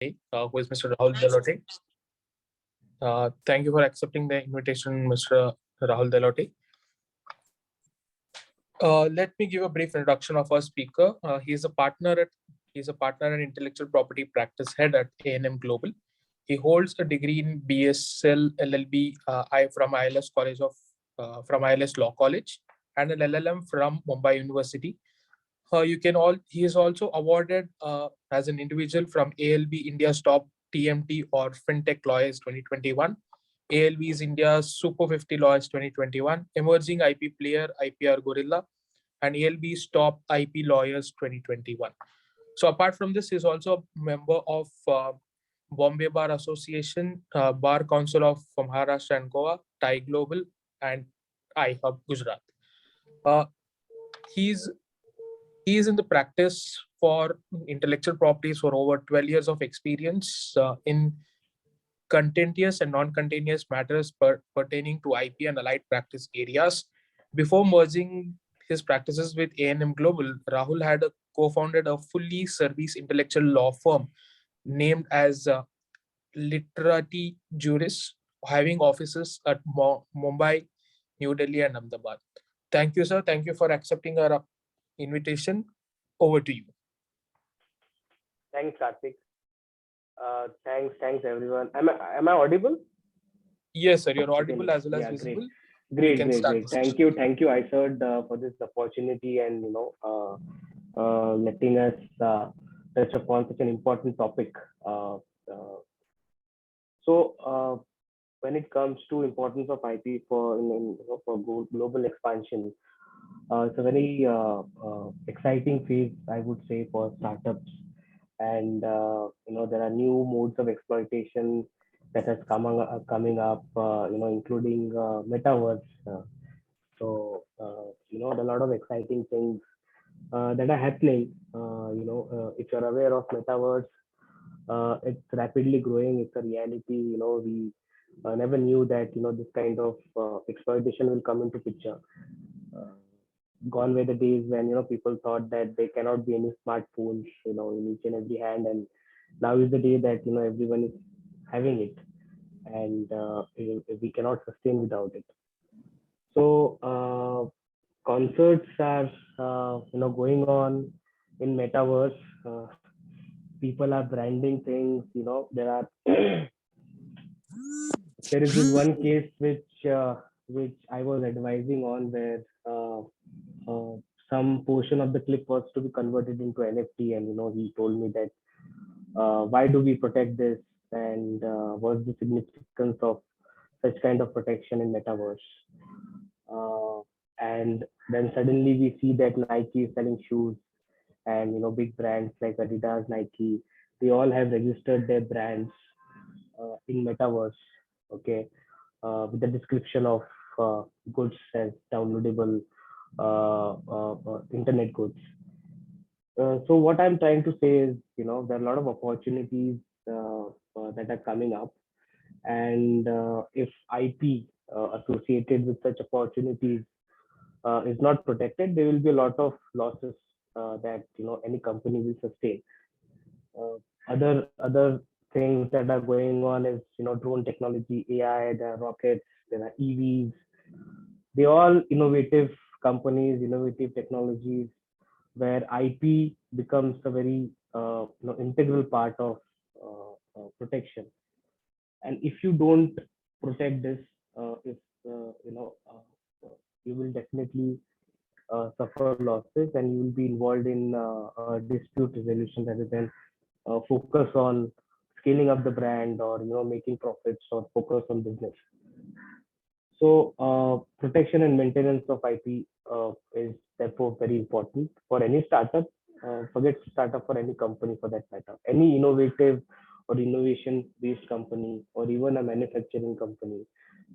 who is Mr. Rahul Delote. Thank you for accepting the invitation, Mr. Rahul Delote. Let me give a brief introduction of our speaker. He's a partner and intellectual property practice head at A&M Global. He holds a degree in BSL LLB from ILS College from ILS Law College and an LLM from Mumbai University. He is also awarded as an individual from ALB India's top TMT or FinTech Lawyers 2021, ALB is India's Super 50 Lawyers 2021, Emerging IP Player IPR Gorilla, and ALB's Top IP Lawyers 2021. So apart from this, he's also a member of Bombay Bar Association, Bar Council of Maharashtra and Goa, Thai Global, and iHub Gujarat. He's He is in the practice for intellectual properties for over 12 years of experience in contentious and non-contentious matters pertaining to IP and allied practice areas. Before merging his practices with A&M Global, Rahul had co-founded a fully service intellectual law firm named as Literati Juris, having offices at Mumbai, New Delhi, and Ahmedabad. Thank you, sir. Thank you for accepting our invitation. Over to you. Thanks, Karthik. Thanks everyone. Am I audible? Yes, sir. You're audible as well as visible. Great. Thank you, Isard, for this opportunity and letting us touch upon such an important topic. So when it comes to importance of IP for global expansion, it's a very exciting phase, I would say, for startups. And there are new modes of exploitation that has coming up, including metaverse. There are a lot of exciting things that are happening. If you're aware of metaverse, it's rapidly growing. It's a reality. We never knew that this kind of exploitation will come into picture. Gone were the days when people thought that there cannot be any smartphones in each and every hand, and now is the day that everyone is having it, and we cannot sustain without it. So concerts are going on in metaverse. People are branding things. There is this one case which I was advising on, where some portion of the clip was to be converted into NFT, and he told me that why do we protect this, and what's the significance of such kind of protection in metaverse. And then suddenly we see that Nike is selling shoes, and big brands like Adidas, Nike, they all have registered their brands in metaverse, okay, with the description of goods as downloadable internet goods. So what I'm trying to say is, there are a lot of opportunities that are coming up, and if IP associated with such opportunities is not protected, there will be a lot of losses that any company will sustain. Other things that are going on is drone technology, AI, there are rockets, there are EVs. They all innovative companies, innovative technologies, where IP becomes a very integral part of protection. And if you don't protect this, if you will definitely suffer losses, and you will be involved in dispute resolution rather than focus on scaling up the brand, or making profits, or focus on business. So protection and maintenance of IP is therefore very important for any startup. Forget startup, for any company for that matter. Any innovative or innovation-based company, or even a manufacturing company,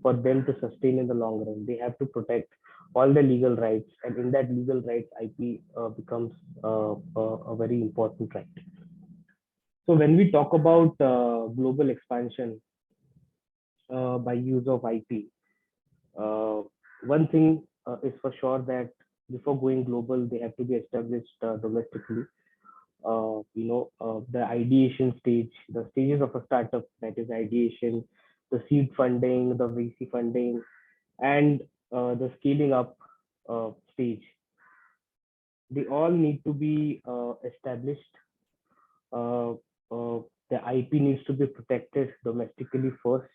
for them to sustain in the long run, they have to protect all the legal rights, and in that legal rights, IP becomes a very important right. So when we talk about global expansion by use of IP, one thing is for sure, that before going global, they have to be established domestically. the ideation stage, the stages of a startup, that is ideation, the seed funding, the VC funding, and the scaling up stage. They all need to be established. Uh, the IP needs to be protected domestically first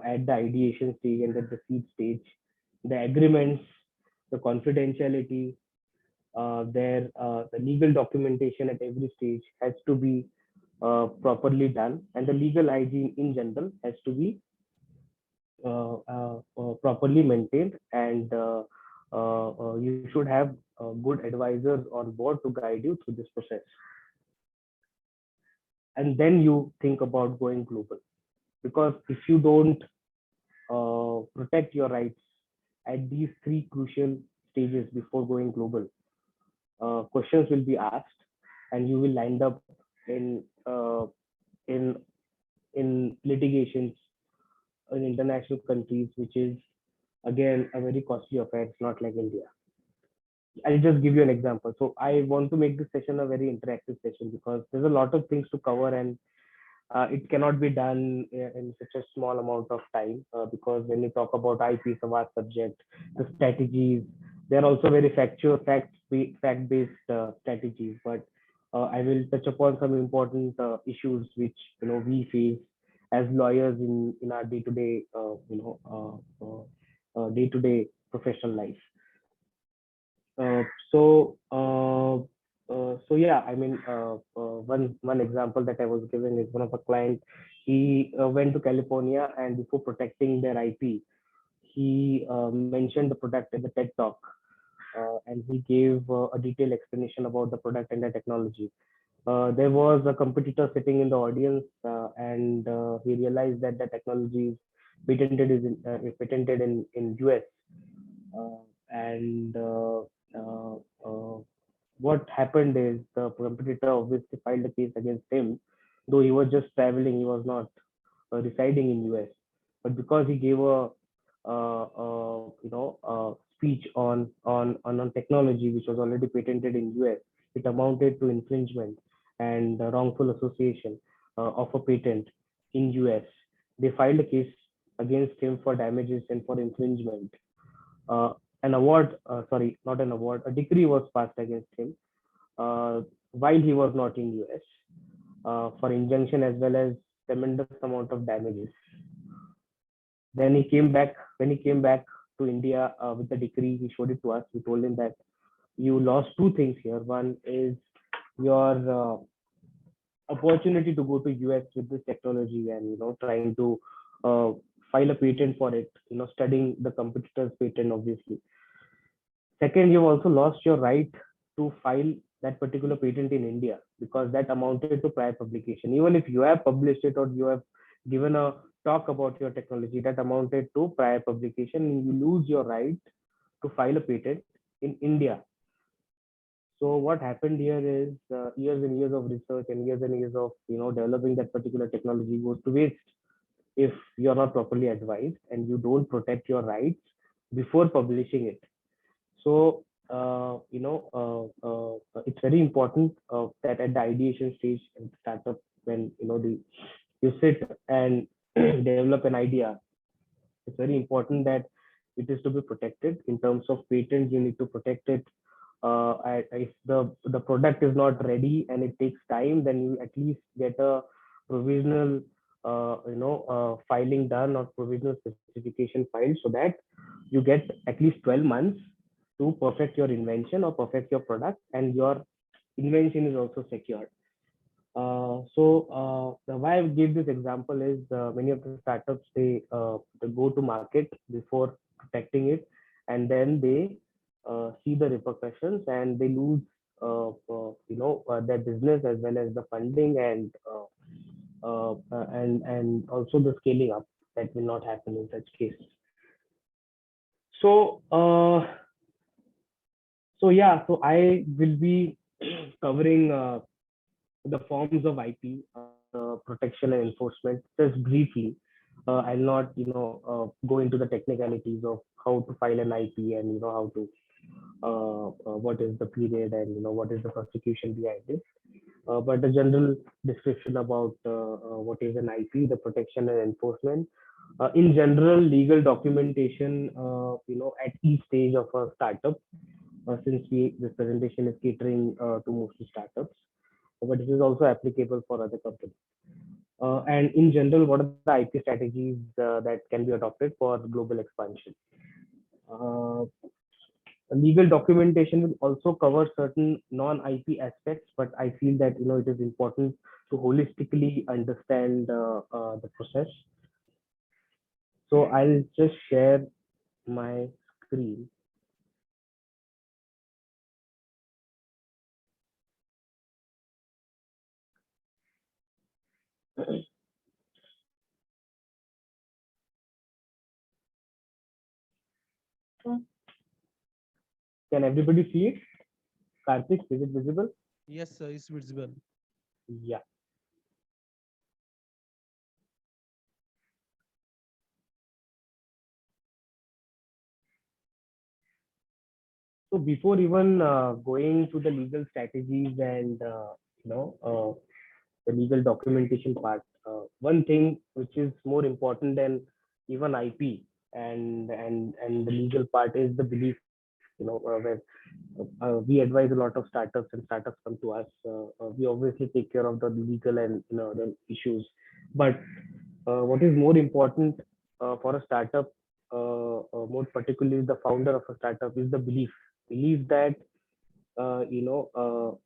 at the ideation stage and at the seed stage. The agreements, the confidentiality, the legal documentation at every stage has to be properly done, and the legal hygiene in general has to be properly maintained. And you should have good advisors on board to guide you through this process. And then you think about going global, because if you don't protect your rights at these three crucial stages before going global, questions will be asked, and you will end up in in litigations in international countries, which is again a very costly affair. It's not like India. I'll just give you an example. So I want to make this session a very interactive session because there's a lot of things to cover, and it cannot be done in such a small amount of time, because when you talk about IP, it's a vast subject. The strategies, they're also very fact based strategies. But I will touch upon some important issues which we face as lawyers in our day to day professional life. Uh, so, uh, so yeah, I mean, one example that I was given is one of a client. He went to California, and before protecting their IP, he mentioned the product at the TED Talk, and he gave a detailed explanation about the product and the technology. There was a competitor sitting in the audience, and he realized that the technology is patented in US, uh, and what happened is the competitor obviously filed a case against him, though he was just traveling, he was not residing in US. But because he gave a speech on technology which was already patented in US, it amounted to infringement and wrongful association of a patent in US. They filed a case against him for damages and for infringement. uh, not an award, a decree was passed against him while he was not in US for injunction as well as tremendous amount of damages. Then when he came back to India with the decree, he showed it to us. We told him that you lost two things here. One is your opportunity to go to US with this technology and trying to uh, file a patent for it, studying the competitor's patent, obviously. Second, you've also lost your right to file that particular patent in India because that amounted to prior publication. Even if you have published it or you have given a talk about your technology, that amounted to prior publication. You lose your right to file a patent in India. So what happened here is years and years of research and years of developing that particular technology goes to waste if you're not properly advised and you don't protect your rights before publishing it. So, it's very important that at the ideation stage in startup, when you sit and develop an idea, it's very important that it is to be protected. In terms of patents, you need to protect it. If the product is not ready and it takes time, then you at least get a provisional, filing done or provisional specification filed so that you get at least 12 months to perfect your invention or perfect your product, and your invention is also secured. Why I give this example is many of the startups they go to market before protecting it, and then they see the repercussions and they lose their business as well as the funding and also the scaling up that will not happen in such cases. So so I will be covering the forms of IP, protection and enforcement, just briefly. I'll not, go into the technicalities of how to file an IP and how to what is the period and what is the prosecution behind it. But a general description about what is an IP, the protection and enforcement. In general, legal documentation, at each stage of a startup, since this presentation is catering to mostly startups, but this is also applicable for other companies. And in general, what are the IP strategies that can be adopted for global expansion? Uh, Legal documentation will also cover certain non-IP aspects, but I feel that it is important to holistically understand the process. So I'll just share my screen. Can everybody see it? Karthik, is it visible? Yes, sir, it's visible. Yeah. So before even going to the legal strategies and the legal documentation part, one thing which is more important than even IP and the legal part is the belief. Where we advise a lot of startups and startups come to us. We obviously take care of the legal and the issues, but what is more important for a startup, more particularly the founder of a startup, is the belief that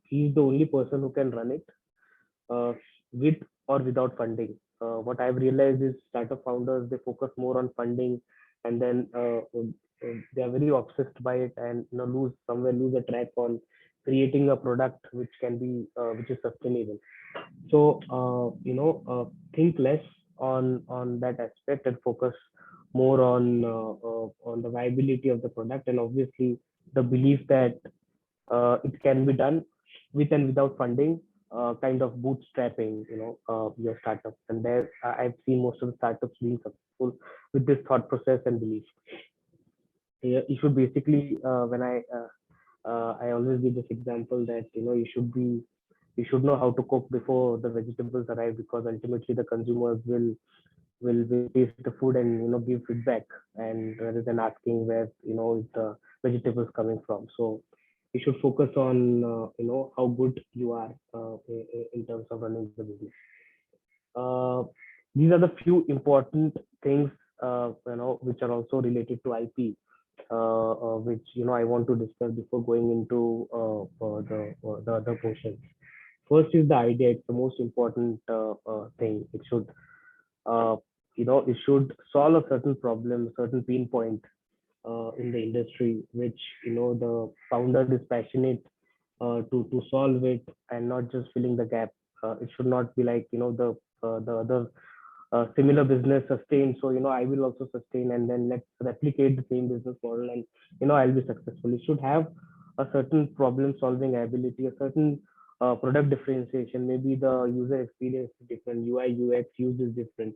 he's the only person who can run it uh, with or without funding. What I've realized is startup founders, they focus more on funding, and then they are very obsessed by it, and lose a track on creating a product which is sustainable. So think less on that aspect and focus more on the viability of the product, and obviously the belief that it can be done with and without funding, kind of bootstrapping, your startup. And there, I've seen most of the startups being successful with this thought process and belief. Yeah, you should basically, I always give this example that you should know how to cook before the vegetables arrive, because ultimately the consumers will taste the food and give feedback, and rather than asking where the vegetables coming from. So you should focus on how good you are in terms of running the business. uh, these are the few important things which are also related to IP, which I want to discuss before going into the other portions. First is the idea. It's the most important thing. Uh, it should solve a certain problem, a certain pain point in the industry, which the founder is passionate to solve it, and not just filling the gap. It should not be like the other similar business sustained, so I will also sustain, and then let's replicate the same business model, and I'll be successful. It should have a certain problem solving ability, a certain product differentiation. Maybe the user experience is different, UI UX use is different.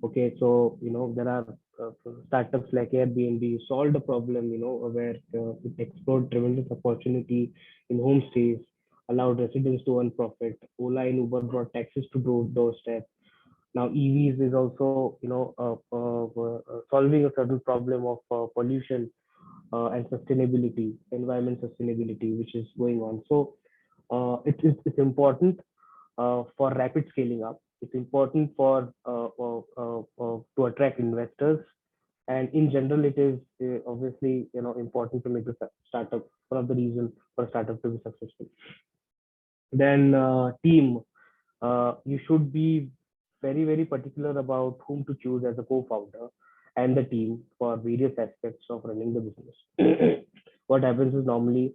Okay, so there are uh, startups like Airbnb solved a problem, where it explored tremendous opportunity in homestays, allowed residents to earn profit. Ola and Uber brought taxis to doorstep. Now EVs is also solving a certain problem of pollution and sustainability, environment sustainability, which is going on. So it's important for rapid scaling up. It's important for to attract investors, and in general, it is obviously important to make the startup one of the reasons for a startup to be successful. Then team, you should be very particular about whom to choose as a co-founder and the team for various aspects of running the business. What happens is normally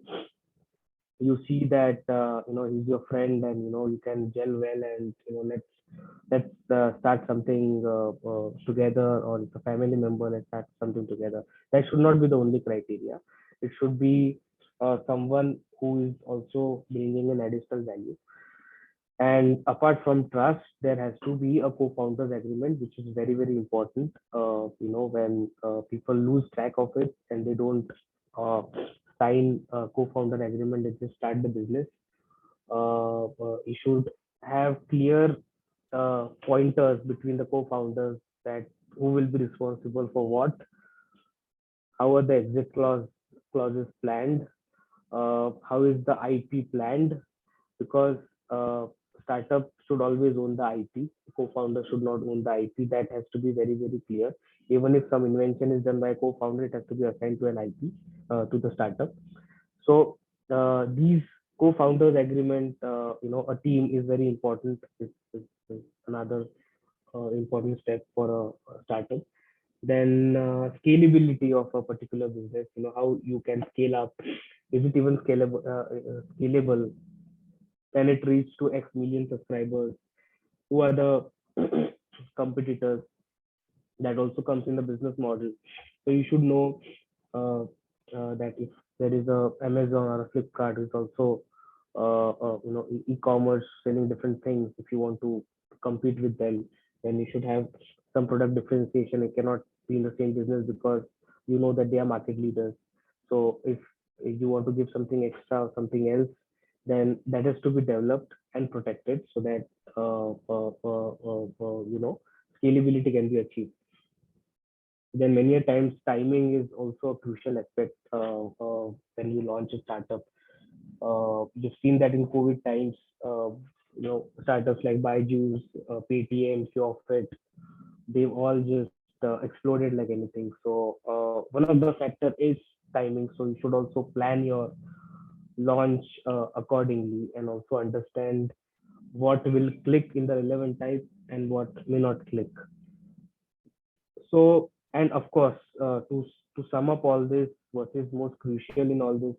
you see that he's your friend, and you can gel well, and let's start something together, or it's a family member, let's start something together. That should not be the only criteria. It should be someone who is also bringing an additional value. And apart from trust, there has to be a co-founders agreement, which is very important. When people lose track of it and they don't uh, sign a co-founder agreement and just start the business. You should have clear pointers between the co-founders that who will be responsible for what, how are the clauses planned, how is the IP planned, because startup should always own the IP. Co-founder should not own the IP. That has to be very, very clear. Even if some invention is done by a co-founder, it has to be assigned to an IP to the startup. So these co-founders agreement, a team is very important. Is another important step for a startup. Then scalability of a particular business. How you can scale up. Is it even scalable? Can it reach to X million subscribers? Who are the competitors? That also comes in the business model. So you should know that if there is a Amazon or a Flipkart is also e-commerce selling different things. If you want to compete with them, then you should have some product differentiation. It cannot be in the same business because you know that they are market leaders. So if you want to give something extra or something else, then that has to be developed and protected so that scalability can be achieved. Then many a times timing is also a crucial aspect when you launch a startup. You've seen that in COVID times, startups like Byju's, Paytm, QFit, they've all just exploded like anything. So one of the factor is timing. So you should also plan your launch accordingly and also understand what will click in the relevant type and what may not click. So, and of course, to sum up all this, what is most crucial in all this,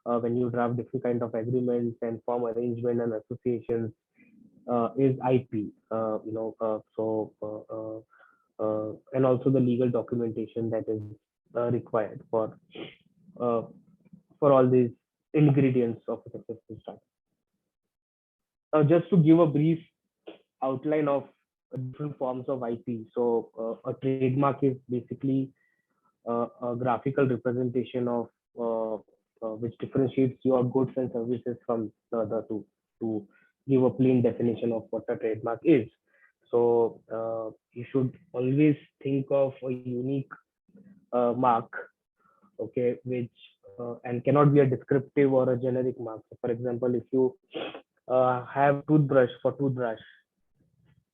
when you draft different kind of agreements and form arrangement and associations, is IP. And also the legal documentation that is required uh, for all these ingredients of a successful startup. Just to give a brief outline of different forms of IP. So a trademark is basically a graphical representation of which differentiates your goods and services from the other two. To give a plain definition of what a trademark is. So you should always think of a unique mark, okay, which and cannot be a descriptive or a generic mark. So for example, if you have toothbrush for toothbrush,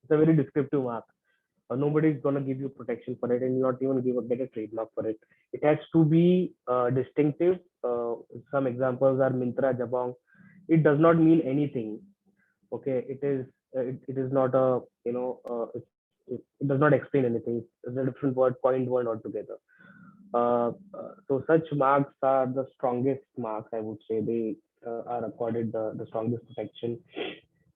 it's a very descriptive mark. Nobody's gonna give you protection for it, and you not even get a trademark for it. It has to be distinctive. Some examples are Myntra, Jabong. It does not mean anything. Okay, it is not a it does not explain anything. It's a different word, coined word altogether. So such marks are the strongest marks, I would say. They are accorded the strongest protection.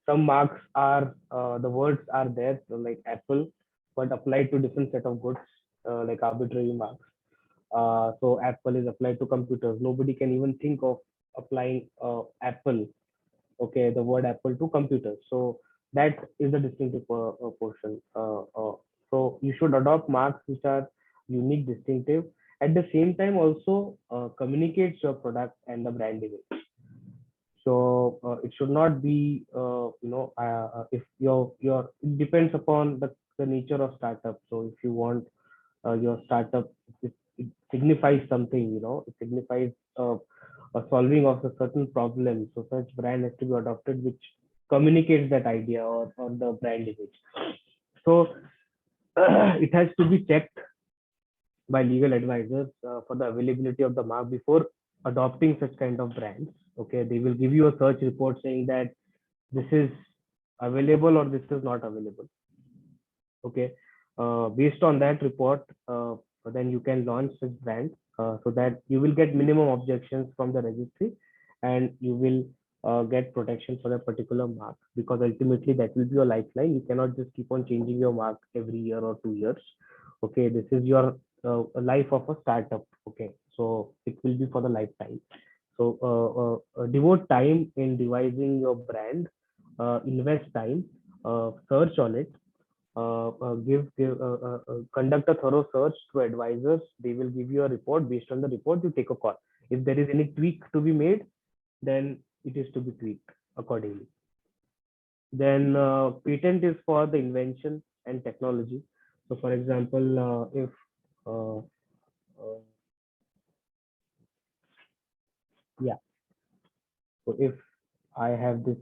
Some marks are the words are there, so like Apple, but applied to different set of goods, like arbitrary marks. So Apple is applied to computers. Nobody can even think of applying Apple, okay, the word Apple to computers. So that is the distinctive portion. So you should adopt marks which are unique, distinctive. At the same time, also communicates your product and the brand image. So it should not be if your it depends upon the nature of startup. So if you want your startup, it signifies something, it signifies a solving of a certain problem. So such brand has to be adopted which communicates that idea or the brand image. So it has to be checked by legal advisors for the availability of the mark before adopting such kind of brands. Okay, they will give you a search report saying that this is available or this is not available. Okay, based on that report, then you can launch such brand so that you will get minimum objections from the registry and you will get protection for a particular mark, because ultimately that will be your lifeline. You cannot just keep on changing your mark every year or 2 years. Okay, this is your life of a startup. Okay, so it will be for the lifetime. So devote time in devising your brand, invest time, search on it, conduct a thorough search through advisors. They will give you a report. Based on the report, you take a call. If there is any tweak to be made, then it is to be tweaked accordingly. Then patent is for the invention and technology. So for example, if uh, yeah, so if I have this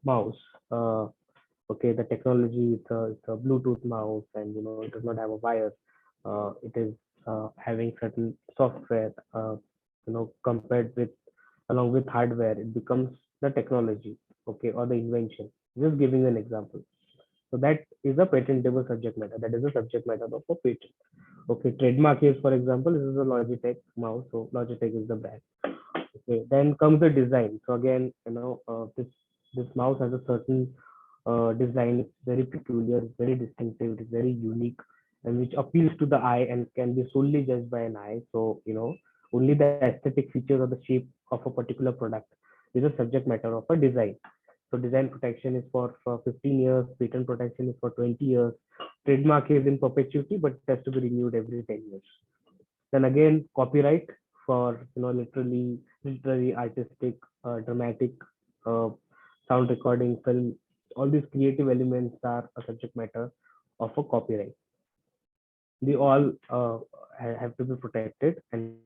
mouse, okay, the technology, it's a Bluetooth mouse, and it does not have a wire. It is having certain software, compared with along with hardware, it becomes the technology, okay, or the invention. Just giving an example. So that is a patentable subject matter. That is a subject matter of a patent. Okay, trademark is, for example, this is a Logitech mouse. So Logitech is the brand. Okay, then comes the design. So again, this mouse has a certain design. It's very peculiar, it's very distinctive, it's very unique, and which appeals to the eye and can be solely judged by an eye. So only the aesthetic features or the shape of a particular product is a subject matter of a design. So design protection is for 15 years, patent protection is for 20 years, trademark is in perpetuity, but it has to be renewed every 10 years. Then again, copyright for literary, artistic, dramatic, uh, sound recording, film. All these creative elements are a subject matter of a copyright. They all have to be protected, and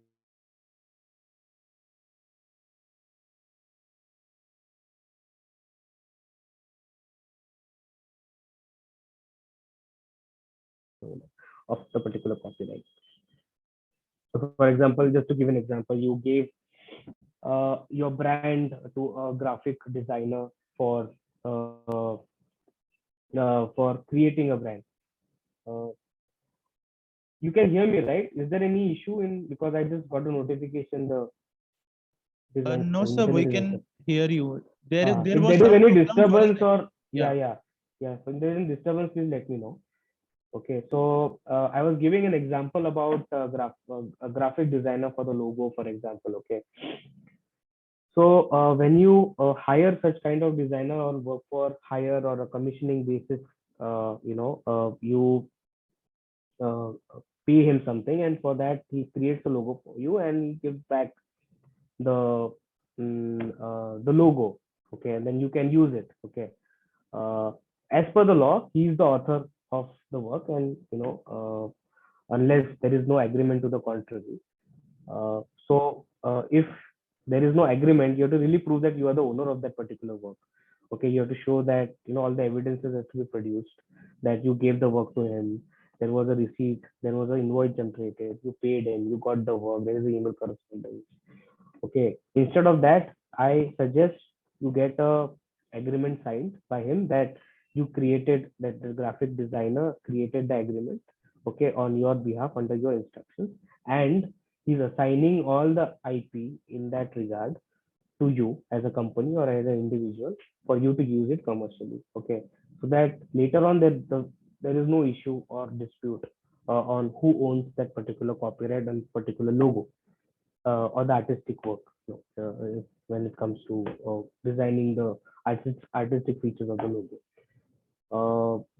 of the particular copyright. So for example, just to give an example, you gave your brand to a graphic designer for creating a brand. Uh, you can hear me, right? Is there any issue in, because I just got a notification the No, sir, we internet is can hear you. There if was there is some any problem during disturbance the, or yeah. yeah. So if there is any disturbance, please let me know. Okay, so I was giving an example about a graphic designer for the logo, for example. Okay, so when you hire such kind of designer or work for hire or a commissioning basis, you uh, pay him something, and for that he creates a logo for you and gives back the the logo. Okay, and then you can use it. Okay, uh, as per the law, he is the author of the work, and unless there is no agreement to the contrary. So if there is no agreement, you have to really prove that you are the owner of that particular work. Okay, you have to show that all the evidences have to be produced, that you gave the work to him. There was a receipt, there was an invoice generated, you paid him, you got the work, there is an email correspondence. Okay, instead of that, I suggest you get a agreement signed by him that you created, that the graphic designer created the agreement, okay, on your behalf under your instructions, and he's assigning all the IP in that regard to you as a company or as an individual for you to use it commercially. Okay, so that later on there is no issue or dispute on who owns that particular copyright and particular logo or the artistic work, when it comes to designing the artistic features of the logo.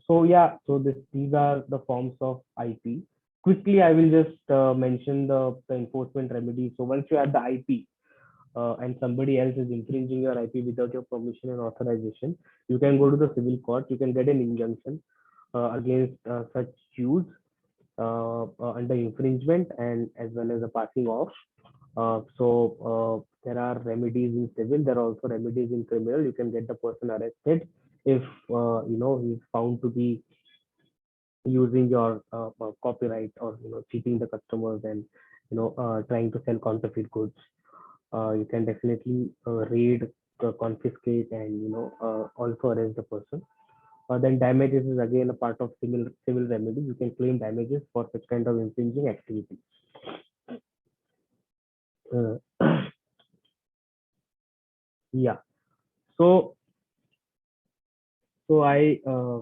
So yeah, so these are the forms of IP. Quickly, I will just mention the enforcement remedies. So once you have the IP and somebody else is infringing your IP without your permission and authorization, you can go to the civil court. You can get an injunction against such use under infringement and as well as a passing off. There are remedies in civil. There are also remedies in criminal. You can get the person arrested if he's found to be using your copyright, or cheating the customers, and trying to sell counterfeit goods. You can definitely raid, confiscate, and also arrest the person. Then damages is again a part of civil remedy. You can claim damages for such kind of infringing activity. Uh, yeah. So I uh,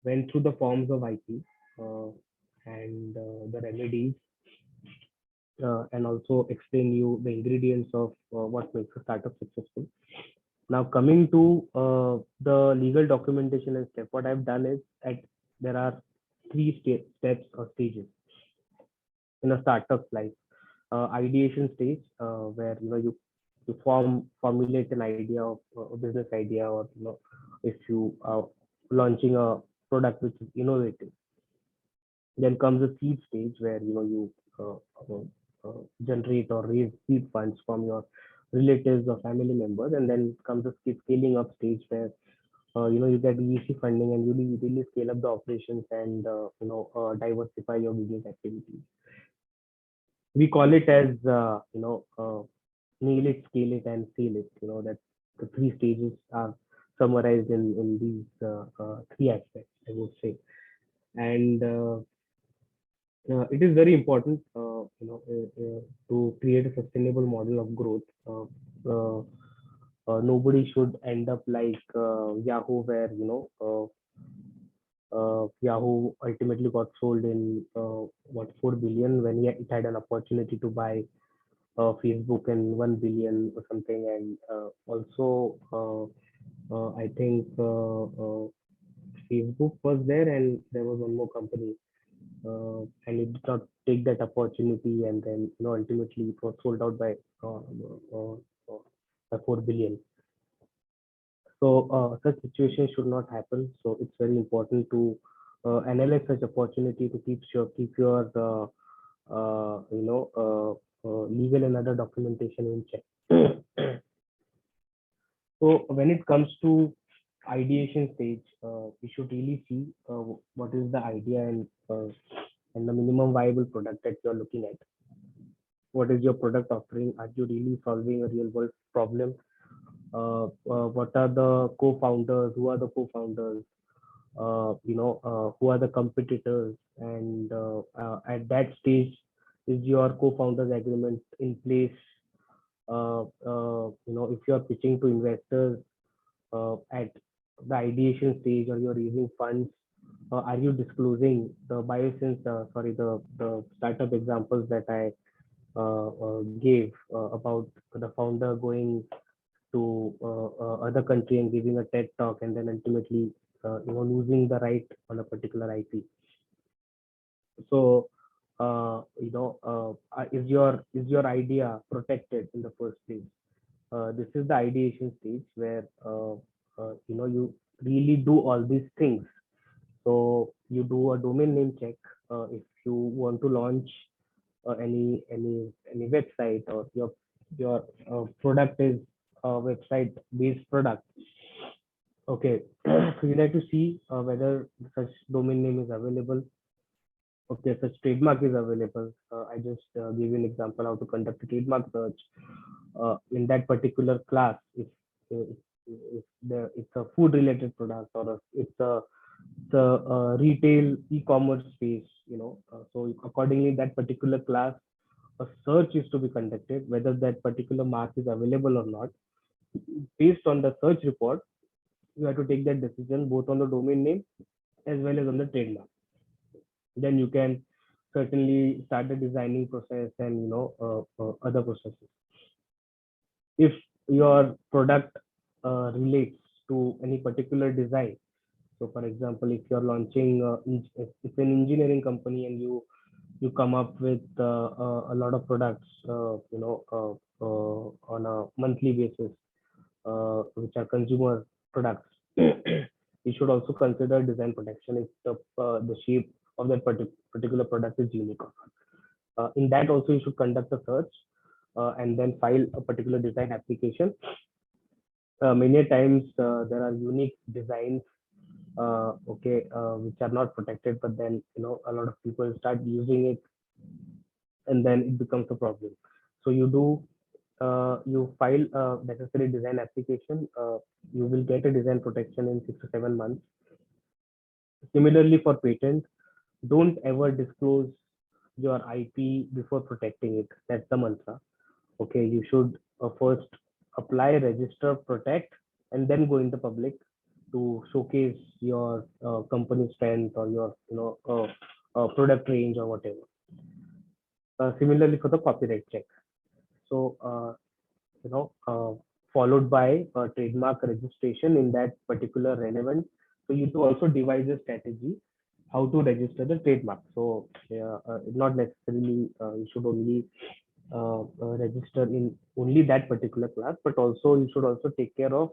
went through the forms of IP and the remedies, and also explain you the ingredients of what makes a startup successful. Now coming to the legal documentation and step, what I've done is there are three steps or stages in a startup life. Ideation stage, where you formulate an idea of a business idea, or if you are launching a product which is innovative. Then comes the seed stage, where you uh, uh, generate or raise seed funds from your relatives or family members, and then comes the scaling up stage, where you get VC funding and you really scale up the operations and diversify your business activities. We call it as nail it, scale it, and seal it. That the three stages are summarized in these three aspects, I would say. And it is very important, to create a sustainable model of growth. Nobody should end up like Yahoo, where Yahoo ultimately got sold in what 4 billion, when it had an opportunity to buy Facebook in 1 billion or something. And also I think Facebook was there, and there was one more company, and it did not take that opportunity, and then ultimately it was sold out by 4 billion. So such situations should not happen. So it's very important to analyze such opportunity to keep your legal and other documentation in check. So when it comes to ideation stage, we should really see what is the idea, and the minimum viable product that you're looking at. What is your product offering? Are you really solving a real world problem? What are the co-founders? Who are the co-founders? Who are the competitors? And at that stage, is your co-founders agreement in place? If you are pitching to investors at the ideation stage, or you're raising funds, are you disclosing the the startup examples that I gave about the founder going to other country and giving a TED talk, and then ultimately losing the right on a particular IP. So is your idea protected in the first place? This is the ideation stage, where you really do all these things. So you do a domain name check. If you want to launch any website, or your product is a website based product. Okay, so you like to see whether such domain name is available. Okay, such trademark is available. I just gave you an example how to conduct a trademark search in that particular class. It's a food related product, or it's a retail e-commerce space. So accordingly, that particular class, a search is to be conducted whether that particular mark is available or not. Based on the search report, you have to take that decision both on the domain name as well as on the trademark. Then you can certainly start the designing process and other processes. If your product relates to any particular design, so for example, if you're launching if it's an engineering company, and you come up with a lot of products on a monthly basis, which are consumer products, you should also consider design protection if the shape of that particular product is unique. In that also, you should conduct a search and then file a particular design application. Many times there are unique designs, which are not protected, but then a lot of people start using it, and then it becomes a problem. So you file a necessary design application. You will get a design protection in 6 to 7 months. Similarly, for patent, don't ever disclose your IP before protecting it. That's the mantra. Okay, you should first apply, register, protect, and then go into public to showcase your company strength, or your product range, or whatever. Similarly, for the copyright check. So followed by trademark registration in that particular relevant. So you to also devise a strategy how to register the trademark. So not necessarily you should only register in only that particular class, but also you should also take care of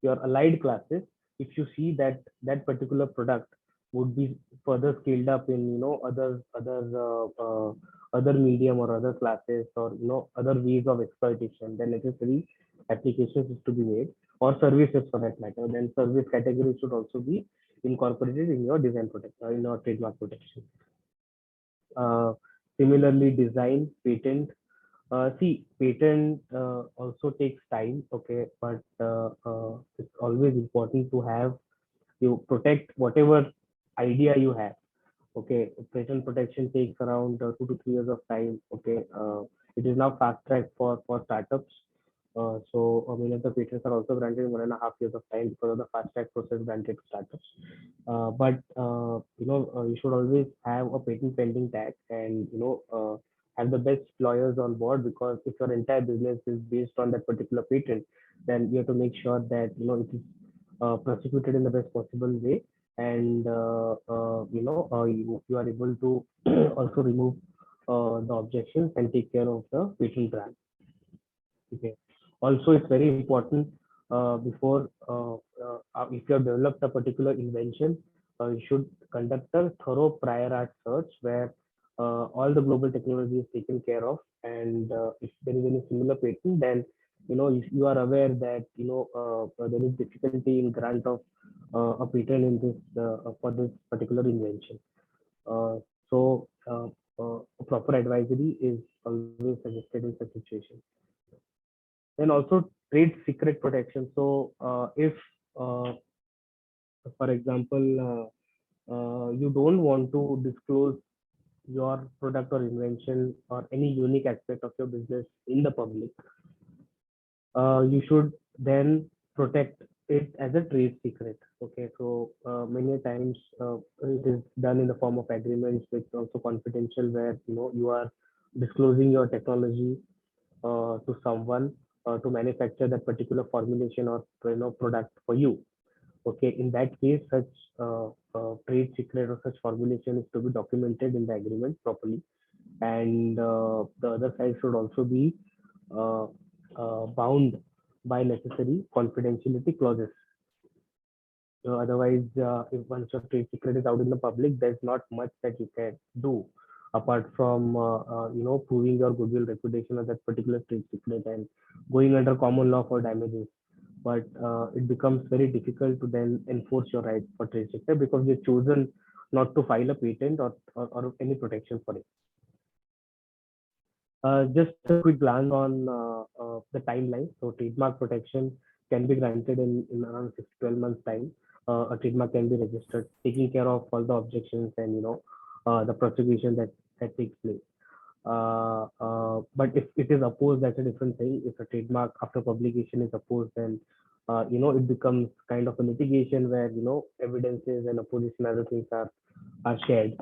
your allied classes. If you see that that particular product would be further scaled up in other medium or other classes, or other ways of exploitation, then necessary applications is to be made, or services for that matter, then service categories should also be incorporated in your design protection, in your trademark protection. Similarly, design, patent. See, patent also takes time, okay, but it's always important to have you protect whatever idea you have. Okay, patent protection takes around 2 to 3 years of time. Okay, it is now fast track for startups. So many of the patents are also granted in 1.5 years of time because of the fast track process granted to startups. But you should always have a patent pending tag, and have the best lawyers on board, because if your entire business is based on that particular patent, then you have to make sure that it is prosecuted in the best possible way, and you are able to also remove the objections and take care of the patent grant. Okay. Also, it's very important before if you have developed a particular invention, you should conduct a thorough prior art search where all the global technology is taken care of, and if there is any similar patent, then if you are aware that there is difficulty in grant of a patent in this for this particular invention. So proper advisory is always suggested in such situation. Then also trade secret protection. So if for example you don't want to disclose your product or invention or any unique aspect of your business in the public, you should then protect it as a trade secret. Okay, so many times it is done in the form of agreements, which also confidential, where you are disclosing your technology to someone to manufacture that particular formulation or product for you. Okay, in that case, such trade secret or such formulation is to be documented in the agreement properly, and the other side should also be uh, bound by necessary confidentiality clauses. Otherwise, if once your trade secret is out in the public, there's not much that you can do apart from proving your goodwill reputation of that particular trade secret and going under common law for damages. But it becomes very difficult to then enforce your right for trade secret because you've chosen not to file a patent or any protection for it. Just a quick glance on the timeline. So trademark protection can be granted in around 6 to 12 months time. A trademark can be registered, taking care of all the objections and the prosecution that takes place. But if it is opposed, that's a different thing. If a trademark after publication is opposed, then it becomes kind of a litigation where evidences and opposition other things are shared.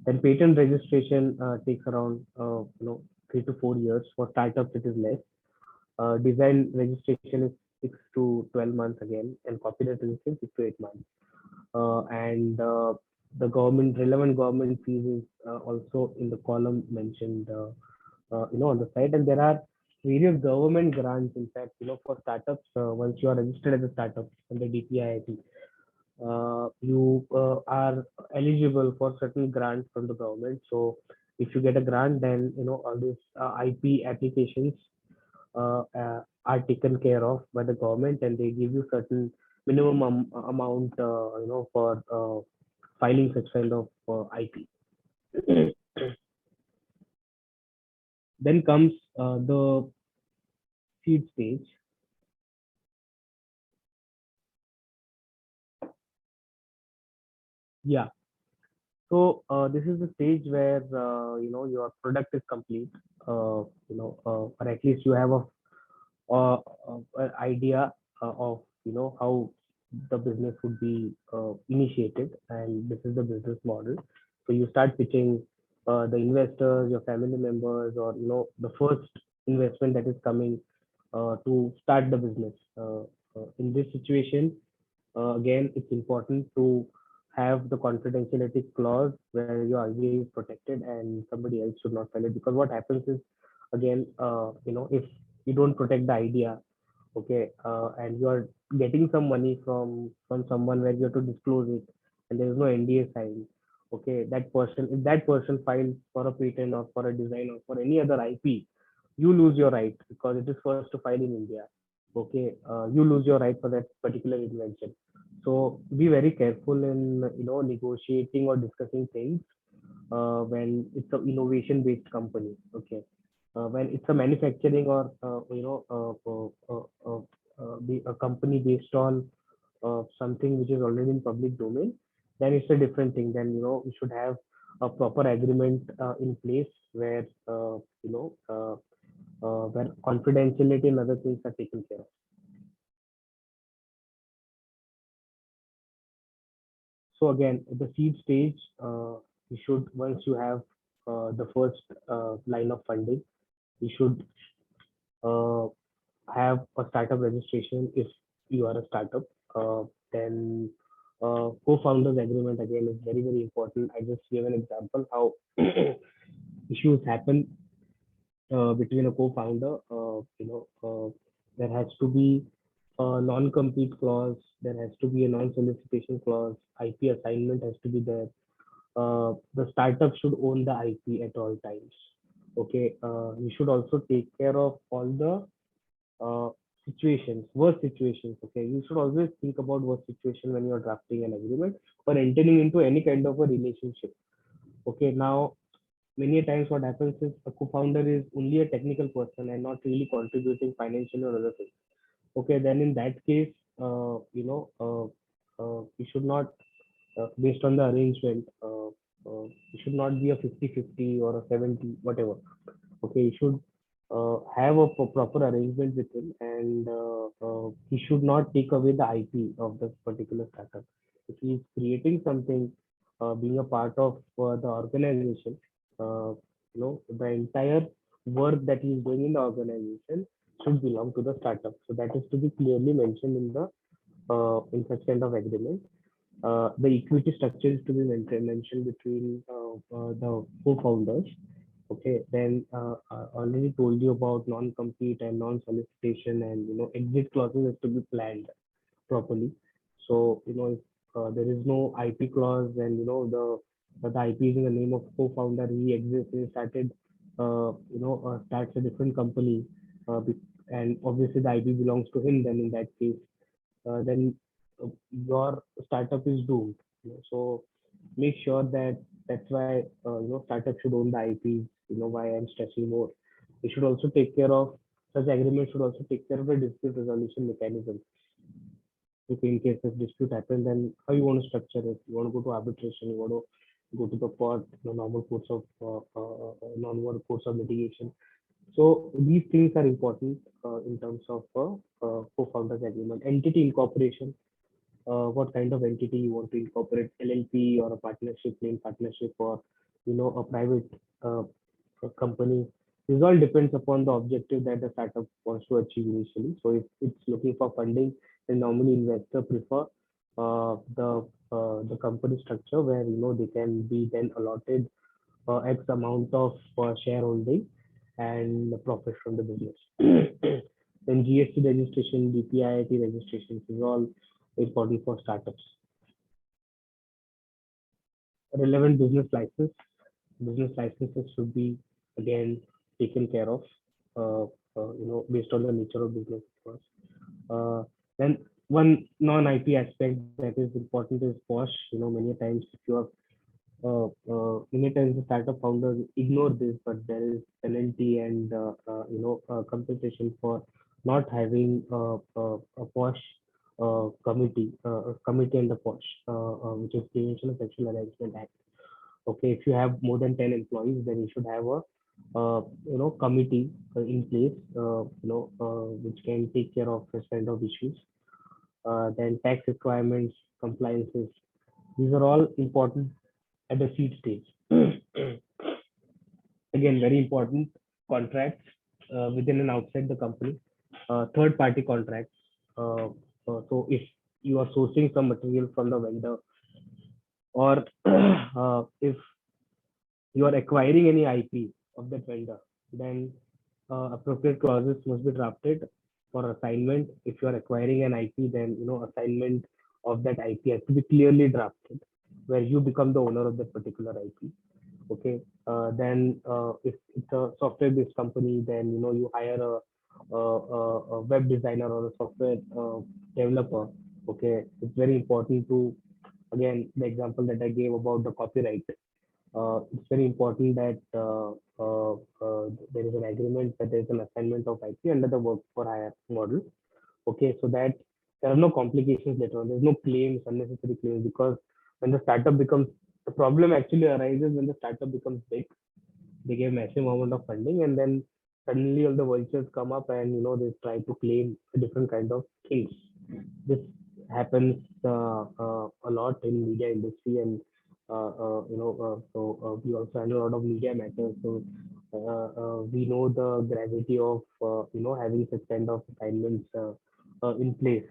And patent registration takes around 3 to 4 years. For startups, it is less. Design registration is 6 to 12 months again, and copyright registration 6 to 8 months. And the relevant government fees is also in the column mentioned, on the side. And there are various government grants, in fact, for startups. Once you are registered as a startup under DPIIT, you are eligible for certain grants from the government. So if you get a grant, then all these IP applications are taken care of by the government, and they give you certain minimum amount for filing such kind of IP. Then comes the seed stage. Yeah. So this is the stage where your product is complete, or at least you have an idea of how the business would be initiated, and this is the business model. So you start pitching the investors, your family members, or the first investment that is coming to start the business. In this situation, again, it's important to have the confidentiality clause where your idea is protected and somebody else should not file it. Because what happens is, again, if you don't protect the idea, okay, and you are getting some money from someone where you have to disclose it, and there is no NDA signed, okay, that person, if that person files for a patent or for a design or for any other IP, you lose your right because it is first to file in India. Okay, you lose your right for that particular invention. So be very careful in negotiating or discussing things when it's an innovation based company. Okay, when it's a manufacturing or be a company based on something which is already in public domain, then it's a different thing. Then we should have a proper agreement in place where where confidentiality and other things are taken care of. So again, at the seed stage, you should, once you have the first line of funding, you should uh, have a startup registration if you are a startup. Then co-founders agreement again is very, very important. I just gave an example how issues happen between a co-founder. There has to be a non-compete clause. There has to be a non-solicitation clause. IP assignment has to be there. The startup should own the IP at all times. Okay, you should also take care of all the uh, situations, worst situations. Okay, you should always think about worst situation when you're drafting an agreement or entering into any kind of a relationship. Okay, now many times what happens is a co-founder is only a technical person and not really contributing financially or other things. Okay, then in that case, you should not, based on the arrangement, it should not be a 50-50 or a 70, whatever. Okay, you should have a proper arrangement with him, and he should not take away the IP of the particular startup. If he is creating something, being a part of the organization, the entire work that he is doing in the organization should belong to the startup. So that is to be clearly mentioned in such kind of agreement. The equity structure is to be mentioned between the co-founders. Okay, then I already told you about non-compete and non-solicitation, and exit clauses has to be planned properly. So if there is no IP clause, and the IP is in the name of co-founder, he exists, he started, starts a different company, and obviously the IP belongs to him. Then in that case, then your startup is doomed. So make sure that that's why startup should own the IP. Why I'm stressing more. They should also take care of such agreements should also take care of the dispute resolution mechanism. If in case this dispute happens, then how you want to structure it? You want to go to arbitration? You want to go to the court? Normal course of normal course of litigation. So these things are important in terms of co-founders agreement. Entity incorporation, what kind of entity you want to incorporate, LLP or a partnership, plain partnership, or a private uh, company. This all depends upon the objective that the startup wants to achieve initially. So if it's looking for funding, then normally investor prefer the company structure where they can be then allotted X amount of shareholding and the profit from the business. Then GST registration, DPIIT registration is all important for startups. Relevant business license. Business licenses should be again taken care of, based on the nature of business, of course. Then one non-IP aspect that is important is POSH. Many times if you are many times the startup founders ignore this, but there is penalty and compensation for not having a POSH committee and the POSH, which is Prevention of Sexual Harassment Act. Okay, if you have more than 10 employees, then you should have a committee in place, which can take care of this kind of issues. Then tax requirements, compliances, these are all important at the seed stage. Again, very important, contracts within and outside the company. third-party contracts. So if you are sourcing some material from the vendor, or if you are acquiring any IP of that vendor, then appropriate clauses must be drafted for assignment. If you are acquiring an IP, then assignment of that IP has to be clearly drafted, where you become the owner of that particular IP. Okay. Then if it's a software-based company, then you hire a web designer or a software developer. Okay, it's very important to, again, the example that I gave about the copyright. It's very important that there is an agreement, that there is an assignment of IP under the work for hire model. Okay, so that there are no complications later on. There's no claims, unnecessary claims, because when the startup becomes, the problem actually arises when the startup becomes big. They get massive amount of funding, and then suddenly all the vultures come up, and they try to claim a different kind of things. This happens a lot in media industry, and we also handle a lot of media matters. So we know the gravity of having such kind of assignments in place,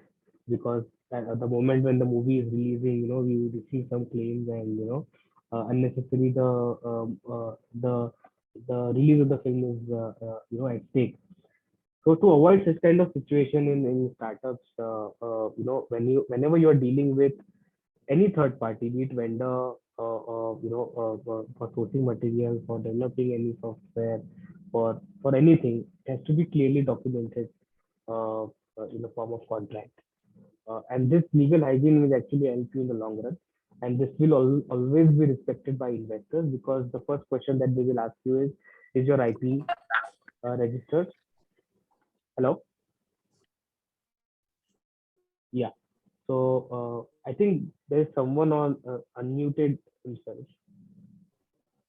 because at the moment when the movie is releasing, we receive some claims, and unnecessarily the release of the film is at stake. So to avoid such kind of situation in startups, whenever you are dealing with any third party, be it vendor, for sourcing material, for developing any software, for anything, it has to be clearly documented in the form of contract. And this legal hygiene will actually help you in the long run. And this will always be respected by investors, because the first question that they will ask you is your IP registered? Hello? Yeah. So I think there's someone on unmuted himself.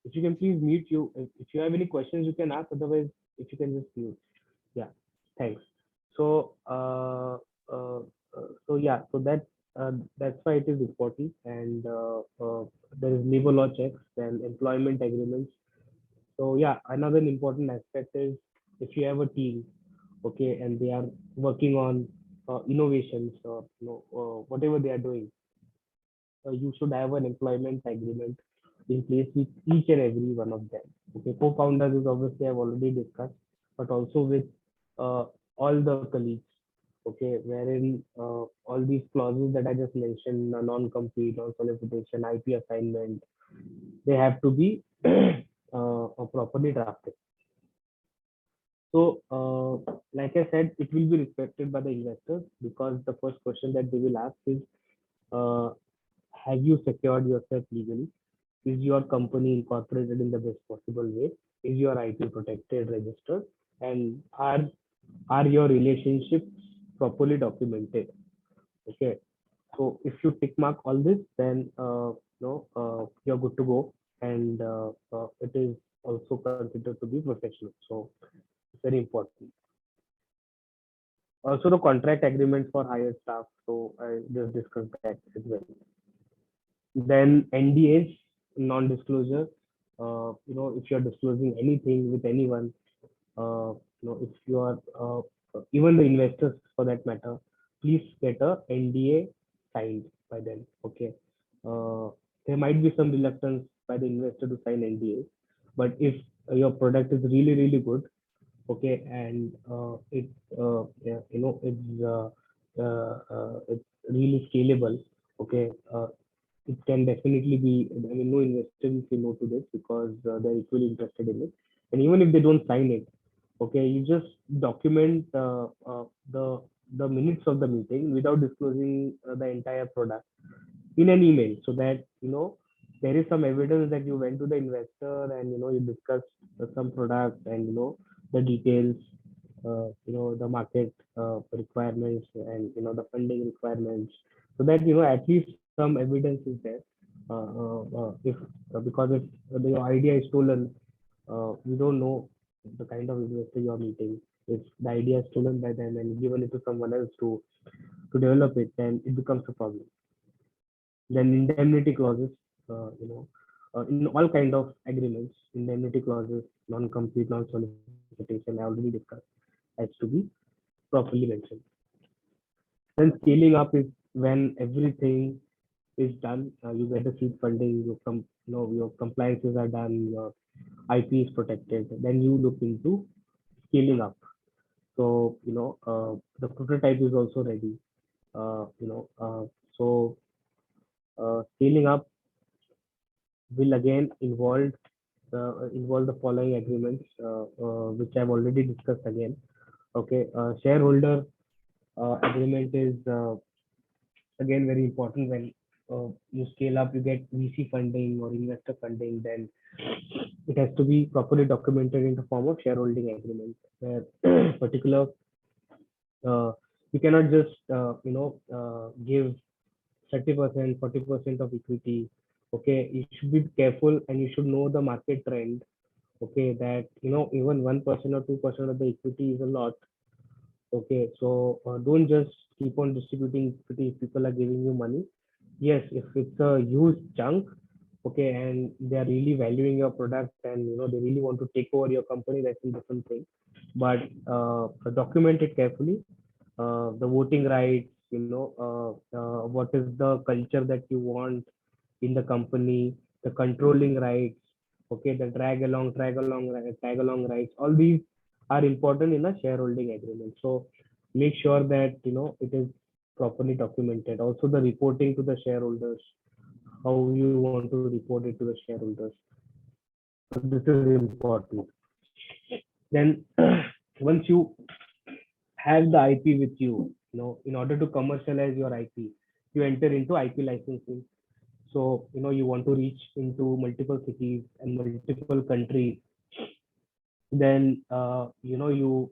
If you can please mute you. If you have any questions, you can ask. Otherwise, if you can just mute. Yeah. Thanks. So yeah. So that's why it is important. And there is labor law checks and employment agreements. So yeah, another important aspect is, if you have a team, okay, and they are working on innovations, or whatever they are doing, you should have an employment agreement in place with each and every one of them. Okay, co-founders is obviously I've already discussed, but also with all the colleagues. Okay, wherein all these clauses that I just mentioned, non-compete, non-solicitation, IP assignment, they have to be properly drafted. So, like I said, it will be respected by the investors, because the first question that they will ask is, have you secured yourself legally? Is your company incorporated in the best possible way? Is your IP protected, registered? And are your relationships properly documented? Okay. So if you tick mark all this, then you're good to go, and it is also considered to be professional. So it's very important. Also, the contract agreement for higher staff. So I just discussed that as well. Then NDAs, non-disclosure. If you're disclosing anything with anyone, if you are even the investors for that matter, please get a NDA signed by them. Okay. There might be some reluctance by the investor to sign NDA, but if your product is really, really good, okay, and it's really scalable, okay, it can definitely be, I mean, no investor will say no to this, because they're equally interested in it. And even if they don't sign it, okay, you just document the minutes of the meeting without disclosing the entire product in an email, so that there is some evidence that you went to the investor, and you discussed some product, and the details, the market requirements, and the funding requirements, so that at least some evidence is there. If Because if the idea is stolen, we don't know the kind of investor you are meeting. If the idea is stolen by them and given it to someone else to develop it, then it becomes a problem. Then indemnity clauses, in all kind of agreements, indemnity clauses, non-compete, non-solicitation, I already discussed, has to be properly mentioned. Then scaling up is when everything is done. You get the seed funding, your compliances are done, your IP is protected. Then you look into scaling up. So the prototype is also ready. So scaling up will again involve the following agreements, which I've already discussed again. Okay, shareholder agreement is again very important. When you scale up, you get VC funding or investor funding, then it has to be properly documented in the form of shareholding agreement, where particular you cannot just give 30%, 40% of equity. Okay, you should be careful and you should know the market trend. Okay, that even 1% or 2% of the equity is a lot. Okay, so don't just keep on distributing equity if people are giving you money. Yes, if it's a huge chunk, okay, and they are really valuing your product and they really want to take over your company, that's a different thing. But document it carefully. The voting rights, what is the culture that you want in the company, the controlling rights, okay, the tag along rights. All these are important in a shareholding agreement. So make sure that it is properly documented. Also, the reporting to the shareholders, how you want to report it to the shareholders. So this is important. Then once you have the IP with you, in order to commercialize your IP, you enter into IP licensing. So you want to reach into multiple cities and multiple countries. Then you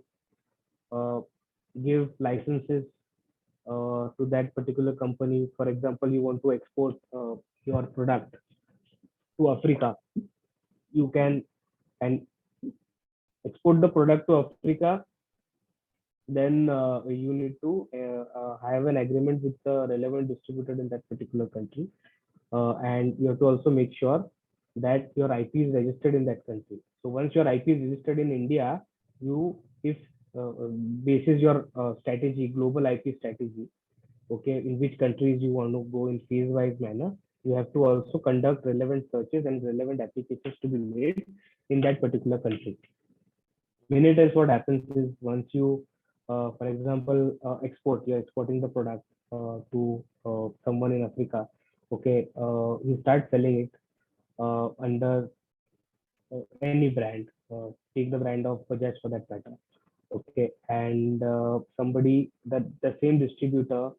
give licenses to that particular company. For example, you want to export your product to Africa. You can and export the product to Africa. Then you need to have an agreement with the relevant distributor in that particular country, and you have to also make sure that your IP is registered in that country. So once your IP is registered in India, if basis your strategy, global IP strategy, okay, in which countries you want to go in phase-wise manner, you have to also conduct relevant searches and relevant applications to be made in that particular country. Many times what happens is once you, for example, you're exporting the product to someone in Africa, okay, you start selling it under any brand, take the brand of Bajaj for that matter. Okay, and somebody that the same distributor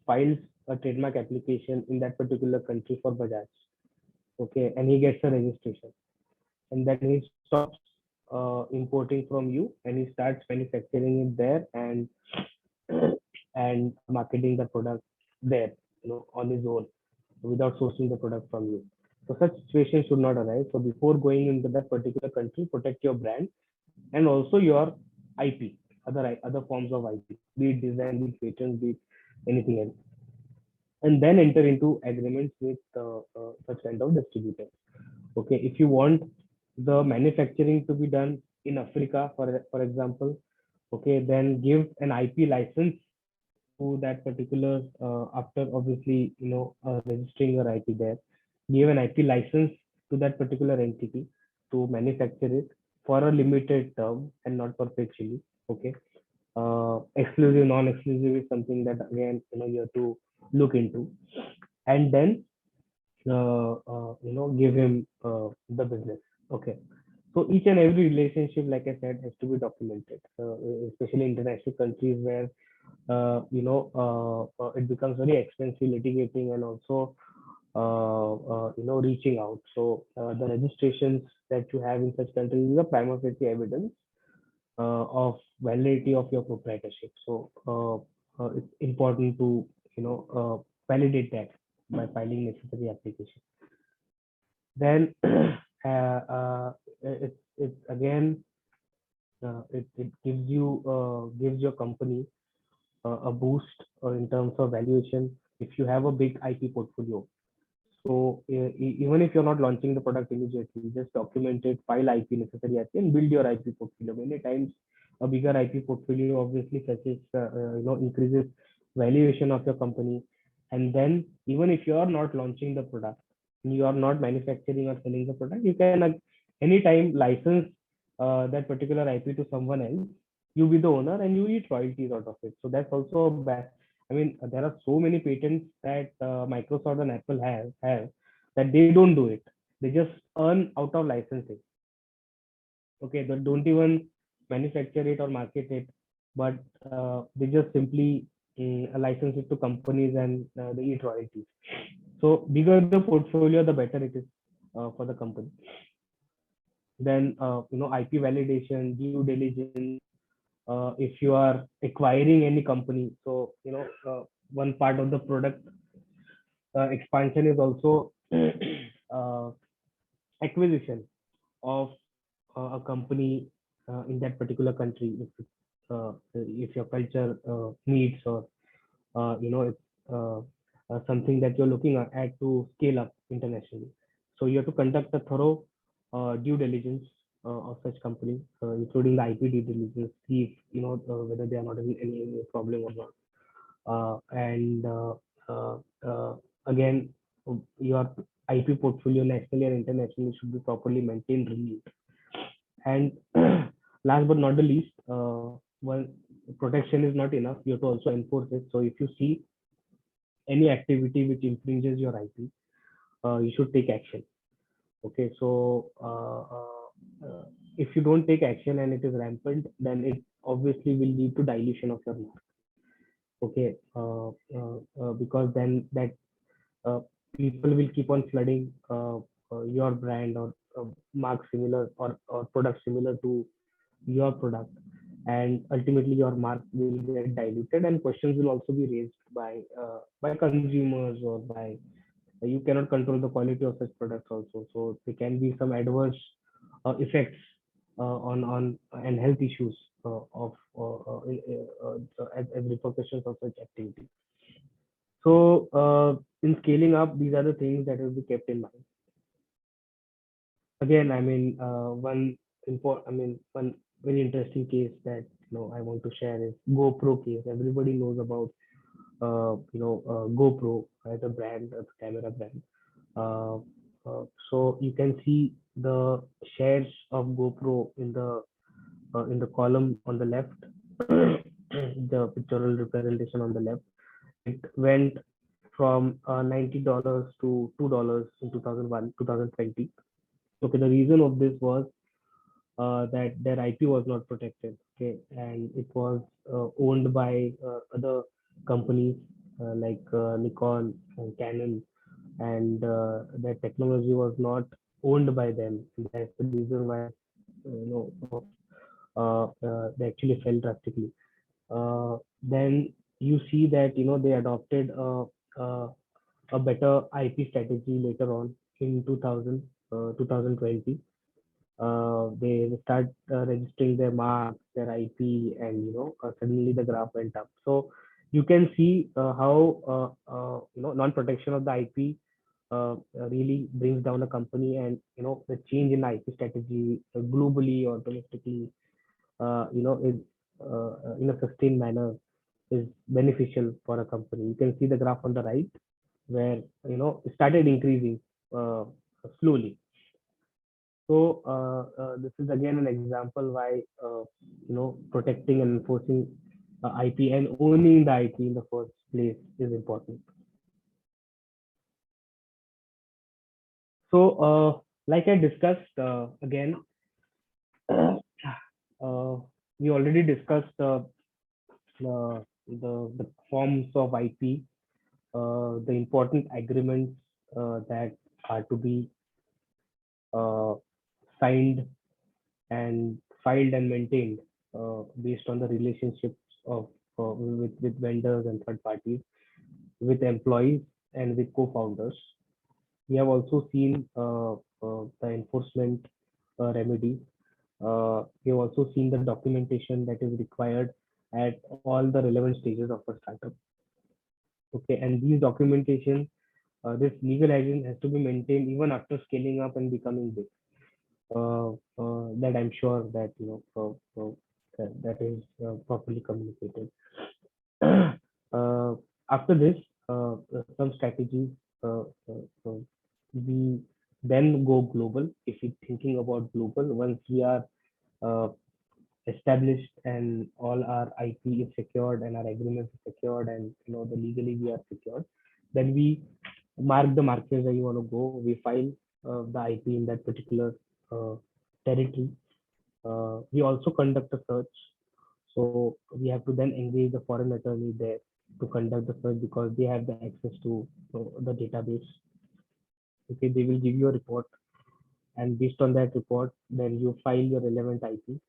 files a trademark application in that particular country for Bajaj. Okay, and he gets a registration, and then he stops importing from you and he starts manufacturing it there and marketing the product there, on his own without sourcing the product from you. So such situations should not arise. So before going into that particular country, protect your brand and also your IP, other forms of IP, be it design, be it patents, be it anything else, and then enter into agreements with such kind of distributors. Okay, if you want the manufacturing to be done in Africa, for example, okay, then give an IP license to that particular after obviously registering your IP there. Give an IP license to that particular entity to manufacture it for a limited term and not perpetually. Okay, exclusive, non-exclusive is something that again you have to look into, and then give him the business. Okay, so each and every relationship, like I said, has to be documented, especially international countries where it becomes very expensive litigating and also reaching out. So the registrations that you have in such countries is a prima facie evidence of validity of your proprietorship. So it's important to validate that by filing necessary application. Then it's again it gives your company a boost in terms of valuation if you have a big IP portfolio. So even if you're not launching the product immediately, just document it, file IP, necessary IP, and build your IP portfolio. Many times a bigger IP portfolio obviously fetches, increases valuation of your company. And then even if you are not launching the product, you are not manufacturing or selling the product, you can anytime license that particular IP to someone else. You be the owner and you eat royalties out of it. So that's also a bad. I mean, there are so many patents that Microsoft and Apple have that they don't do it. They just earn out of licensing. Okay, they don't even manufacture it or market it, but they just simply license it to companies and they eat royalties. So bigger the portfolio, the better it is for the company. Then IP validation, due diligence. If you are acquiring any company, so one part of the product expansion is also uh, acquisition of a company in that particular country, if your culture needs, or it's something that you're looking at to scale up internationally. So you have to conduct a thorough due diligence of such company, including the IP due diligence, see if whether they are not in any problem or not. And again, your IP portfolio nationally and internationally should be properly maintained, reviewed. And last but not the least, one, protection is not enough. You have to also enforce it. So if you see any activity which infringes your IP, you should take action. Okay, so if you don't take action and it is rampant, then it obviously will lead to dilution of your mark. Okay, because then that people will keep on flooding your brand or mark similar, or product similar to your product, and ultimately your mark will get diluted, and questions will also be raised by consumers, or by, you cannot control the quality of such products also, so there can be some adverse effects on and health issues as repercussions of such activity. So in scaling up, these are the things that will be kept in mind. Again, I mean, one very interesting case that I want to share is GoPro case. Everybody knows about GoPro as a brand, as a camera brand. So you can see the shares of GoPro in the column on the left, the pictorial representation on the left. It went from $90 to $2 in 2001, 2020. Okay, the reason of this was that their IP was not protected. Okay, and it was owned by other companies like Nikon and Canon, and their technology was not owned by them. That's the reason why they actually fell drastically. Then you see that they adopted a better IP strategy later on in 2020. They start registering their marks, their IP, and suddenly the graph went up. So you can see how non-protection of the IP really brings down a company, and the change in IP strategy globally or domestically, is in a sustained manner is beneficial for a company. You can see the graph on the right, where it started increasing slowly. So this is again an example why protecting and enforcing IP and owning the IP in the first place is important. So like I discussed again, we already discussed the forms of IP, the important agreements that are to be signed and filed and maintained based on the relationships of with vendors and third parties, with employees and with co-founders. We have also seen the enforcement remedies. We have also seen the documentation that is required at all the relevant stages of a startup. Okay, and these documentation, this legal hygiene has to be maintained even after scaling up and becoming big. That I'm sure that that is properly communicated. After this, some strategies, we then go global. If we're thinking about global, once we are uh, established and all our IP is secured and our agreements are secured and the legally we are secured, then we mark the markets where you want to go. We file the IP in that particular uh, territory. We also conduct a search. So we have to then engage the foreign attorney there to conduct the search because they have the access to the database. Okay, they will give you a report, and based on that report, then you file your relevant IP.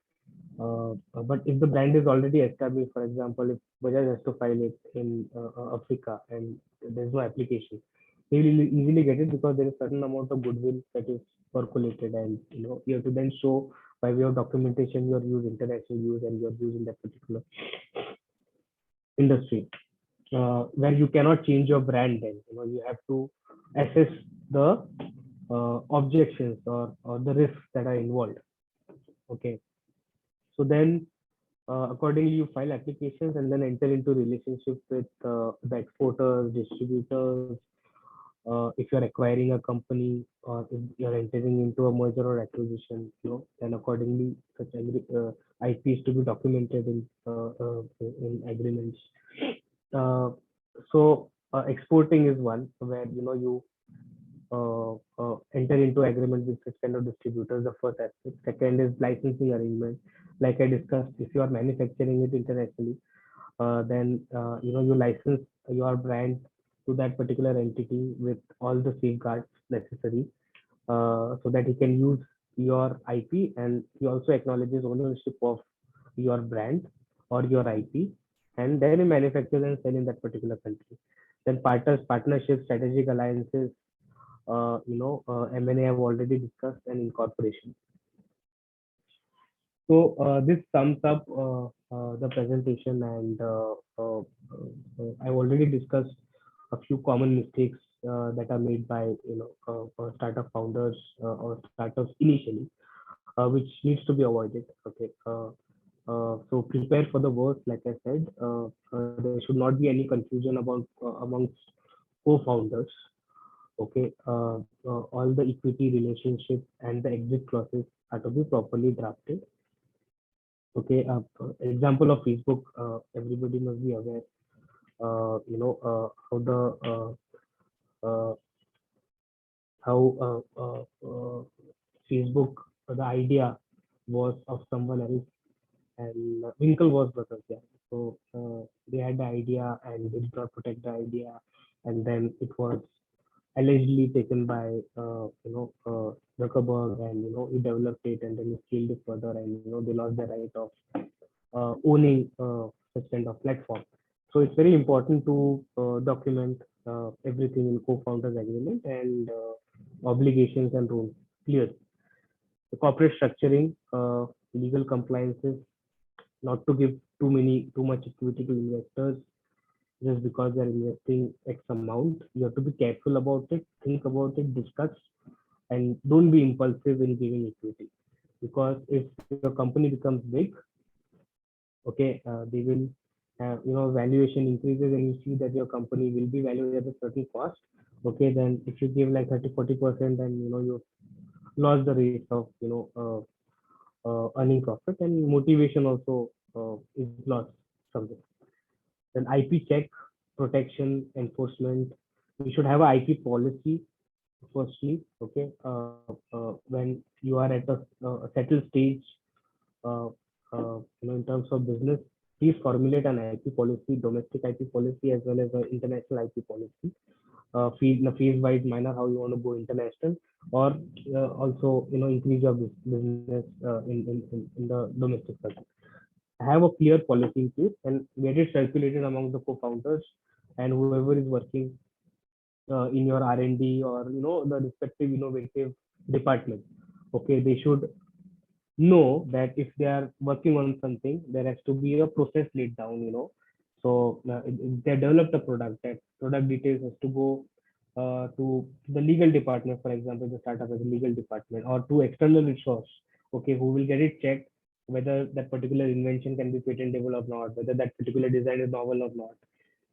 But if the brand is already established, for example, if Bajaj has to file it in Africa and there's no application, they will easily get it because there is certain amount of goodwill that is percolated, and you have to then show by way of documentation your use, international use, and your use in that particular industry. Where you cannot change your brand, then you have to assess the objections or the risks that are involved. Okay, so then accordingly you file applications and then enter into relationship with the exporters, distributors. If you're acquiring a company or if you're entering into a merger or acquisition, then accordingly such IP is to be documented in agreements. So exporting is one where you enter into agreement with such kind of distributors. The first aspect. Second is licensing arrangement. Like I discussed, if you are manufacturing it internationally, then you license your brand to that particular entity with all the safeguards necessary, so that he can use your IP, and he also acknowledges ownership of your brand or your IP, and then he manufactures and sell in that particular country. Then partnerships, strategic alliances, M&A have already discussed, and incorporation. So this sums up the presentation, and I've already discussed a few common mistakes that are made by startup founders or startups initially, which needs to be avoided. Okay, so prepare for the worst. Like I said, there should not be any confusion about amongst co-founders. Okay, all the equity relationships and the exit clauses are to be properly drafted. Okay, example of Facebook, everybody must be aware. How the uh, how Facebook, the idea was of someone else, and Winklevoss brothers. Yeah, so they had the idea and they did not protect the idea, and then it was allegedly taken by Zuckerberg, and he developed it and then he scaled it further, and they lost the right of owning such kind of platform. So it's very important to document everything in co-founders agreement and obligations and rules clear. The corporate structuring, legal compliances, not to give too much equity to investors just because they're investing X amount. You have to be careful about it, think about it, discuss, and don't be impulsive in giving equity. Because if your company becomes big, okay, they will have, valuation increases and you see that your company will be valued at a certain cost. Okay, then if you give like 30-40%, then you lost the rate of earning profit, and motivation also is lost from this. Then IP check, protection, enforcement. We should have a IP policy firstly. Okay, when you are at a settled stage, uh, in terms of business, please formulate an IP policy, domestic IP policy as well as an international IP policy. In a phase-wise manner, how you want to go international, or also increase your business in the domestic circuit. Have a clear policy in place and get it circulated among the co-founders and whoever is working in your R&D or the respective innovative department. Okay, they should know that if they are working on something, there has to be a process laid down. So if they developed a product, that product details has to go to the legal department, for example, the startup has a legal department, or to external resource, okay, who will get it checked. whether that particular invention can be patentable or not, whether that particular design is novel or not.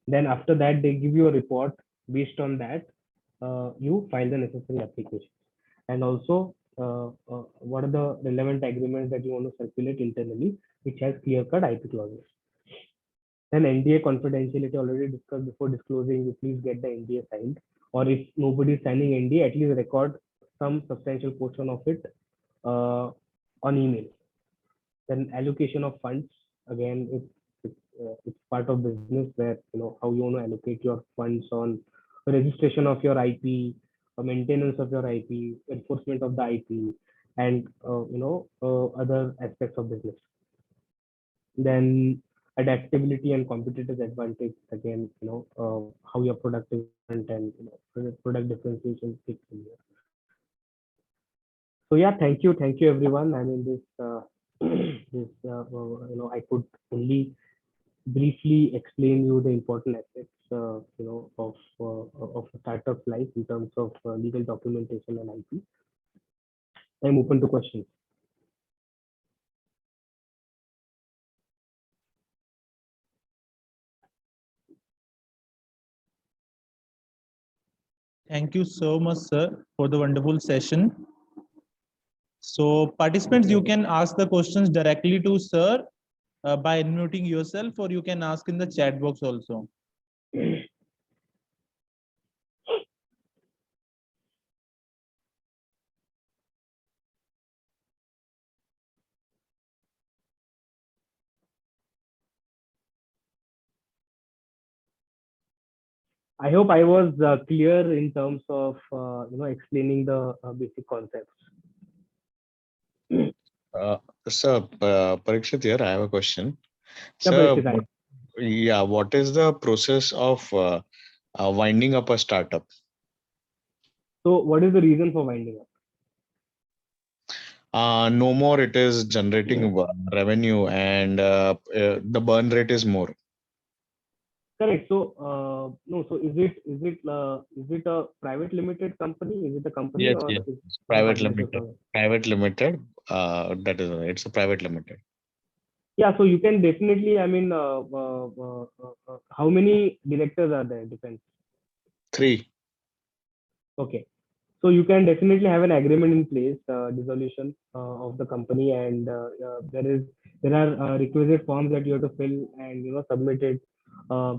Then after that, they give you a report. Based on that, you file the necessary application. And also, what are the relevant agreements that you want to circulate internally, which has clear-cut IP clauses. Then NDA confidentiality already discussed before disclosing. You please get the NDA signed, or if nobody is signing NDA, at least record some substantial portion of it on email. Then allocation of funds, again, it's part of business where how you want to allocate your funds on registration of your IP, maintenance of your IP, enforcement of the IP, and other aspects of business. Then adaptability and competitive advantage, again, how your product is different and product differentiation fits in here. So yeah, thank you everyone. I mean, this I could only briefly explain you the important aspects of a startup life in terms of legal documentation and IP. I'm open to questions. Thank you so much, sir, for the wonderful session. So participants, you can ask the questions directly to sir by unmuting yourself, or you can ask in the chat box also. I hope I was clear in terms of explaining the basic concepts. Sir, Parikshit here. I have a question. Yeah, Sir, Parikshit, what is the process of winding up a startup? So what is the reason for winding up? No more it is generating revenue, and the burn rate is more. Correct. So no. So is it a private limited company? Is it a company? Yes, or yes. is it Private a partnership? limited. Private limited. That is it's a private limited. Yeah. So you can definitely. I mean, how many directors are there? Depends. 3. Okay. So you can definitely have an agreement in place, dissolution of the company, and there are requisite forms that you have to fill and submit it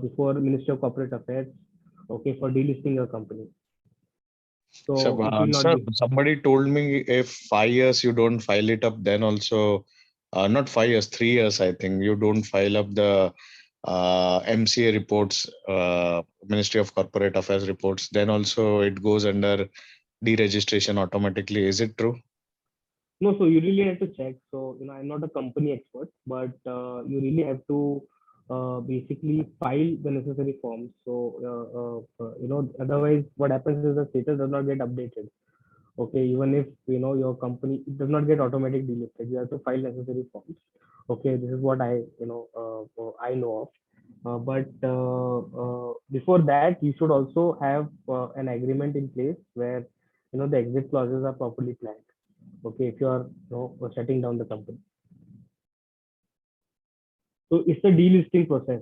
before Ministry of Corporate Affairs. Okay, for delisting your company. So Sir, it will not sir, be. somebody told me if 5 years you don't file it up, then also not 5 years, 3 years, I think you don't file up the MCA reports, Ministry of Corporate Affairs reports, then also it goes under deregistration automatically. Is it true? No, so you really have to check. So I'm not a company expert, but you really have to basically file the necessary forms. So otherwise, what happens is the status does not get updated. Okay, even if your company, it does not get automatic delisted. You have to file necessary forms. Okay, this is what I know of. But before that, you should also have an agreement in place where the exit clauses are properly planned. Okay, if you are shutting down the company. So it's a delisting process.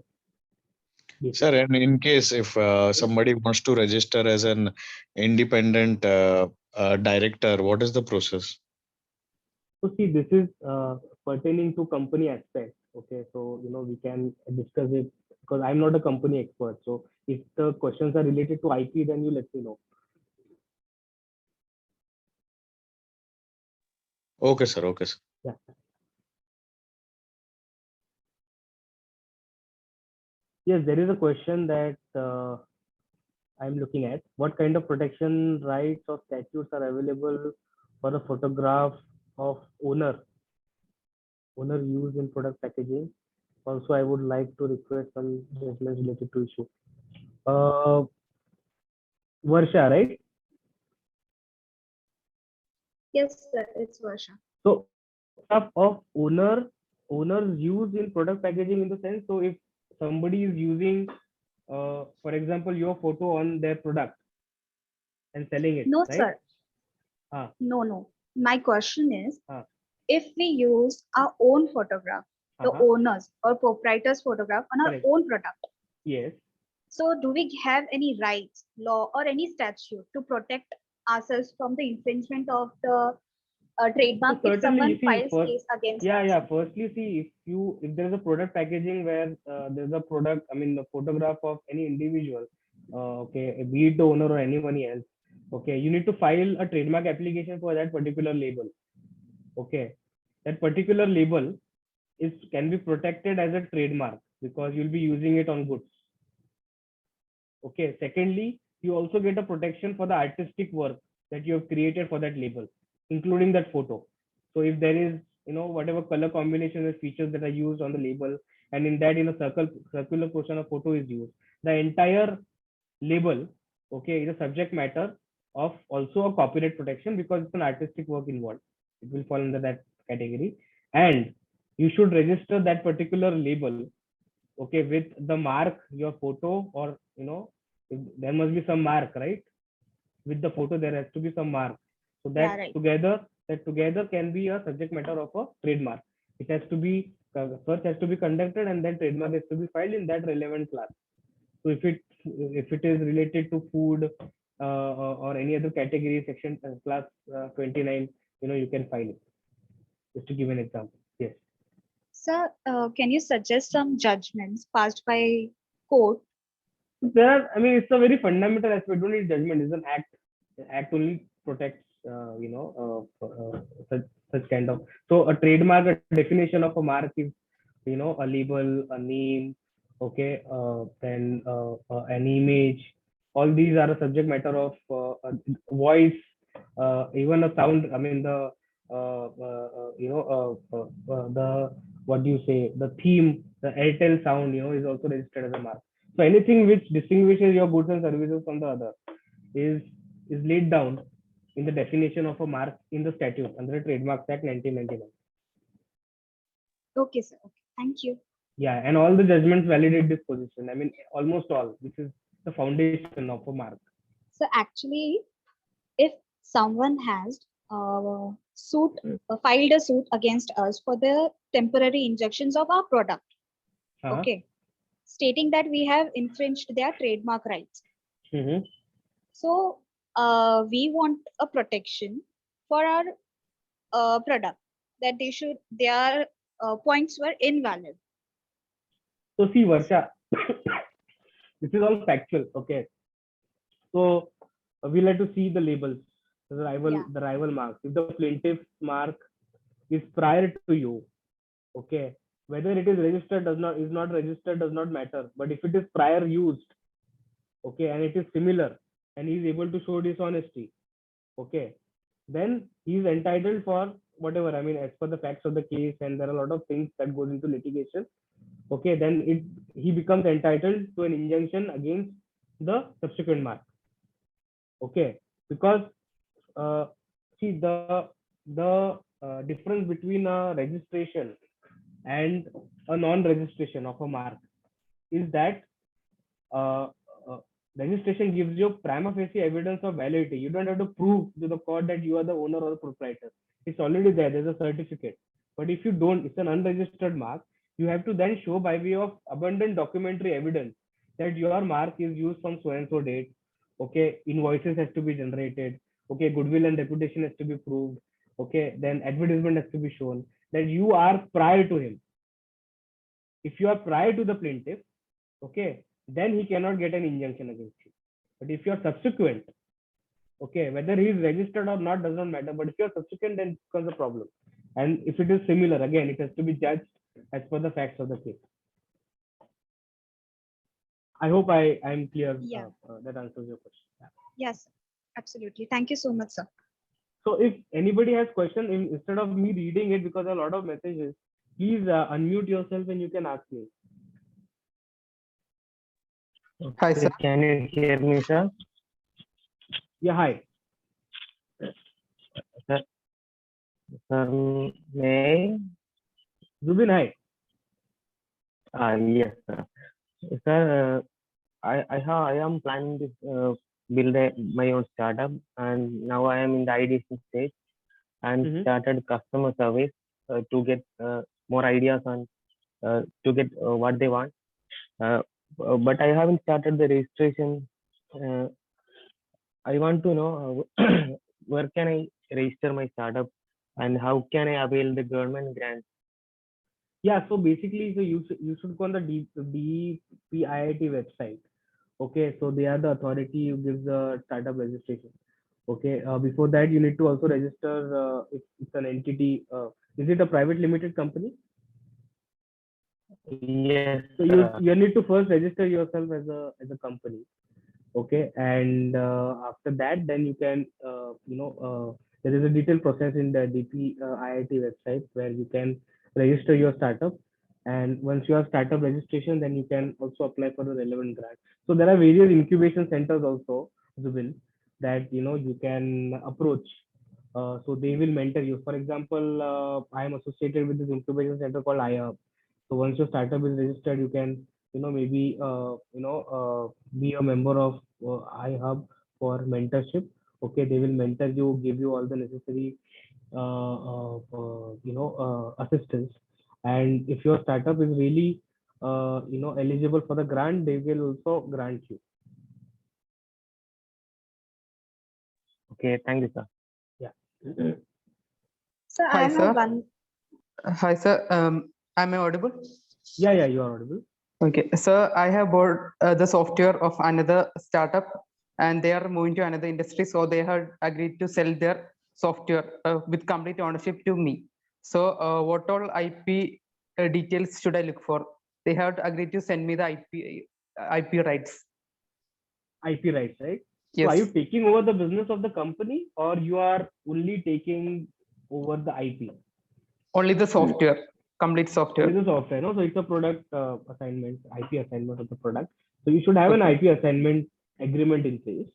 Sir, and in case if somebody wants to register as an independent director, what is the process? So see, this is pertaining to company aspect. Okay, so we can discuss it because I'm not a company expert. So if the questions are related to IP, then you let me know. Okay, sir. Okay, sir. Yeah. Yes, there is a question that I'm looking at. What kind of protection rights or statutes are available for a photograph of owner used in product packaging? Also, I would like to request some judgments related to issue. Varsha, right? Yes, sir, it's Varsha. So, of owners used in product packaging, in the sense, so if somebody is using, for example, your photo on their product and selling it. No, right? sir. Ah. No. My question is, if we use our own photograph, the owners or proprietors photograph on our Correct. own product, Yes. so do we have any rights, law, or any statute to protect ourselves from the infringement of the trademark So if certainly, someone you see, files first, case against yeah, us? yeah. Firstly, see, if there is a product packaging where there's a product, I mean, the photograph of any individual, okay, be it the owner or anyone else, okay, you need to file a trademark application for that particular label. Okay, that particular label can be protected as a trademark because you'll be using it on goods. Okay. Secondly, you also get a protection for the artistic work that you have created for that label, including that photo. So if there is, whatever color combination and features that are used on the label, and in that, circular portion of photo is used, the entire label, okay, is a subject matter of also a copyright protection because it's an artistic work involved. It will fall under that category. And you should register that particular label, okay, with the mark, your photo, or there must be some mark, right? With the photo there has to be some mark, so Yeah, that right. together can be a subject matter of a trademark. It has to be search has to be conducted, and then trademark has to be filed in that relevant class. So if it is related to food, or any other category section, class 29, you can file it. Just to give an example. Yes. Sir, can you suggest some judgments passed by court? There are, I mean, it's a very fundamental aspect. Don't need judgment. It's an act. The act only protects, such kind of. So a trademark, a definition of a mark is, a label, a name, okay, then an image. All these are a subject matter of a voice, even a sound. I mean, the what do you say? The theme, the Airtel sound, is also registered as a mark. So anything which distinguishes your goods and services from the other is laid down in the definition of a mark in the statute under the Trademarks Act 1999. Okay, sir. Okay. Thank you. Yeah, and all the judgments validate this position. I mean, almost all, which is the foundation of a mark. So actually, if someone has filed a suit against us for the temporary injunctions of our product, okay, stating that we have infringed their trademark rights. Mm-hmm. So we want a protection for our product, that their points were invalid. So see, Varsha, this is all factual. Okay. So we like to see the labels, the rival marks. If the plaintiff's mark is prior to you, okay, whether it is registered is not registered does not matter. But if it is prior used, okay, and it is similar, and he is able to show dishonesty, okay, then he is entitled for whatever. I mean, as per the facts of the case, and there are a lot of things that goes into litigation. Okay, then he becomes entitled to an injunction against the subsequent mark. Okay, because see, the difference between a registration and a non-registration of a mark is that registration gives you prima facie evidence of validity. You don't have to prove to the court that you are the owner or the proprietor. It's already there. There's a certificate. But if you don't, it's an unregistered mark. You have to then show by way of abundant documentary evidence that your mark is used from so and so date. Okay, invoices has to be generated. Okay, goodwill and reputation has to be proved. Okay, then advertisement has to be shown that you are prior to him. If you are prior to the plaintiff, okay, then he cannot get an injunction against you. But if you are subsequent, okay, whether he is registered or not does not matter. But if you are subsequent, then it becomes a problem. And if it is similar, again, it has to be judged as per the facts of the case. I hope I am clear. Yeah. That answers your question. Yeah. Yes, absolutely. Thank you so much, sir. So if anybody has question, instead of me reading it because there are a lot of messages, please unmute yourself and you can ask me. Hi, sir. Can you hear me, sir? Yeah, hi. Sir, may Zubin, hi. yes, sir. Sir, I am planning to build my own startup, and now I am in the ideation stage. and Mhm. started customer service to get more ideas on to get what they want. Uh, but I haven't started the registration. Uh, I want to know where can I register my startup and how can I avail the government grant? Yeah, so basically, so you should go on the DPIIT website. Okay, so they are the authority who gives the startup registration. Okay, before that, you need to also register if it's an entity. Is it a private limited company? Yes, So you need to first register yourself as a company. Okay, and after that, then you can there is a detailed process in the DPIIT website where you can register your startup. And once you have startup registration, then you can also apply for the relevant grant. So there are various incubation centers also, Zubil, that you can approach. So they will mentor you. For example, I am associated with this incubation center called iHub. So once your startup is registered, you can maybe be a member of iHub for mentorship. Okay, they will mentor you, give you all the necessary assistance. And if your startup is really eligible for the grant, they will also grant you. okay, thank you, sir. Yeah. So I Hi, have sir. one. Hi, sir. Am I audible? Yeah, you are audible. Okay, sir. I have bought the software of another startup, and they are moving to another industry. So they have agreed to sell their software with complete ownership to me. So, what all IP details should I look for? They have agreed to send me the IP rights. IP rights, right? So Yes, are you taking over the business of the company, or you are only taking over the IP? only the software, complete Only software. the software, no? So it's a product assignment, IP assignment of the product. So you should have an Okay. IP assignment agreement in place,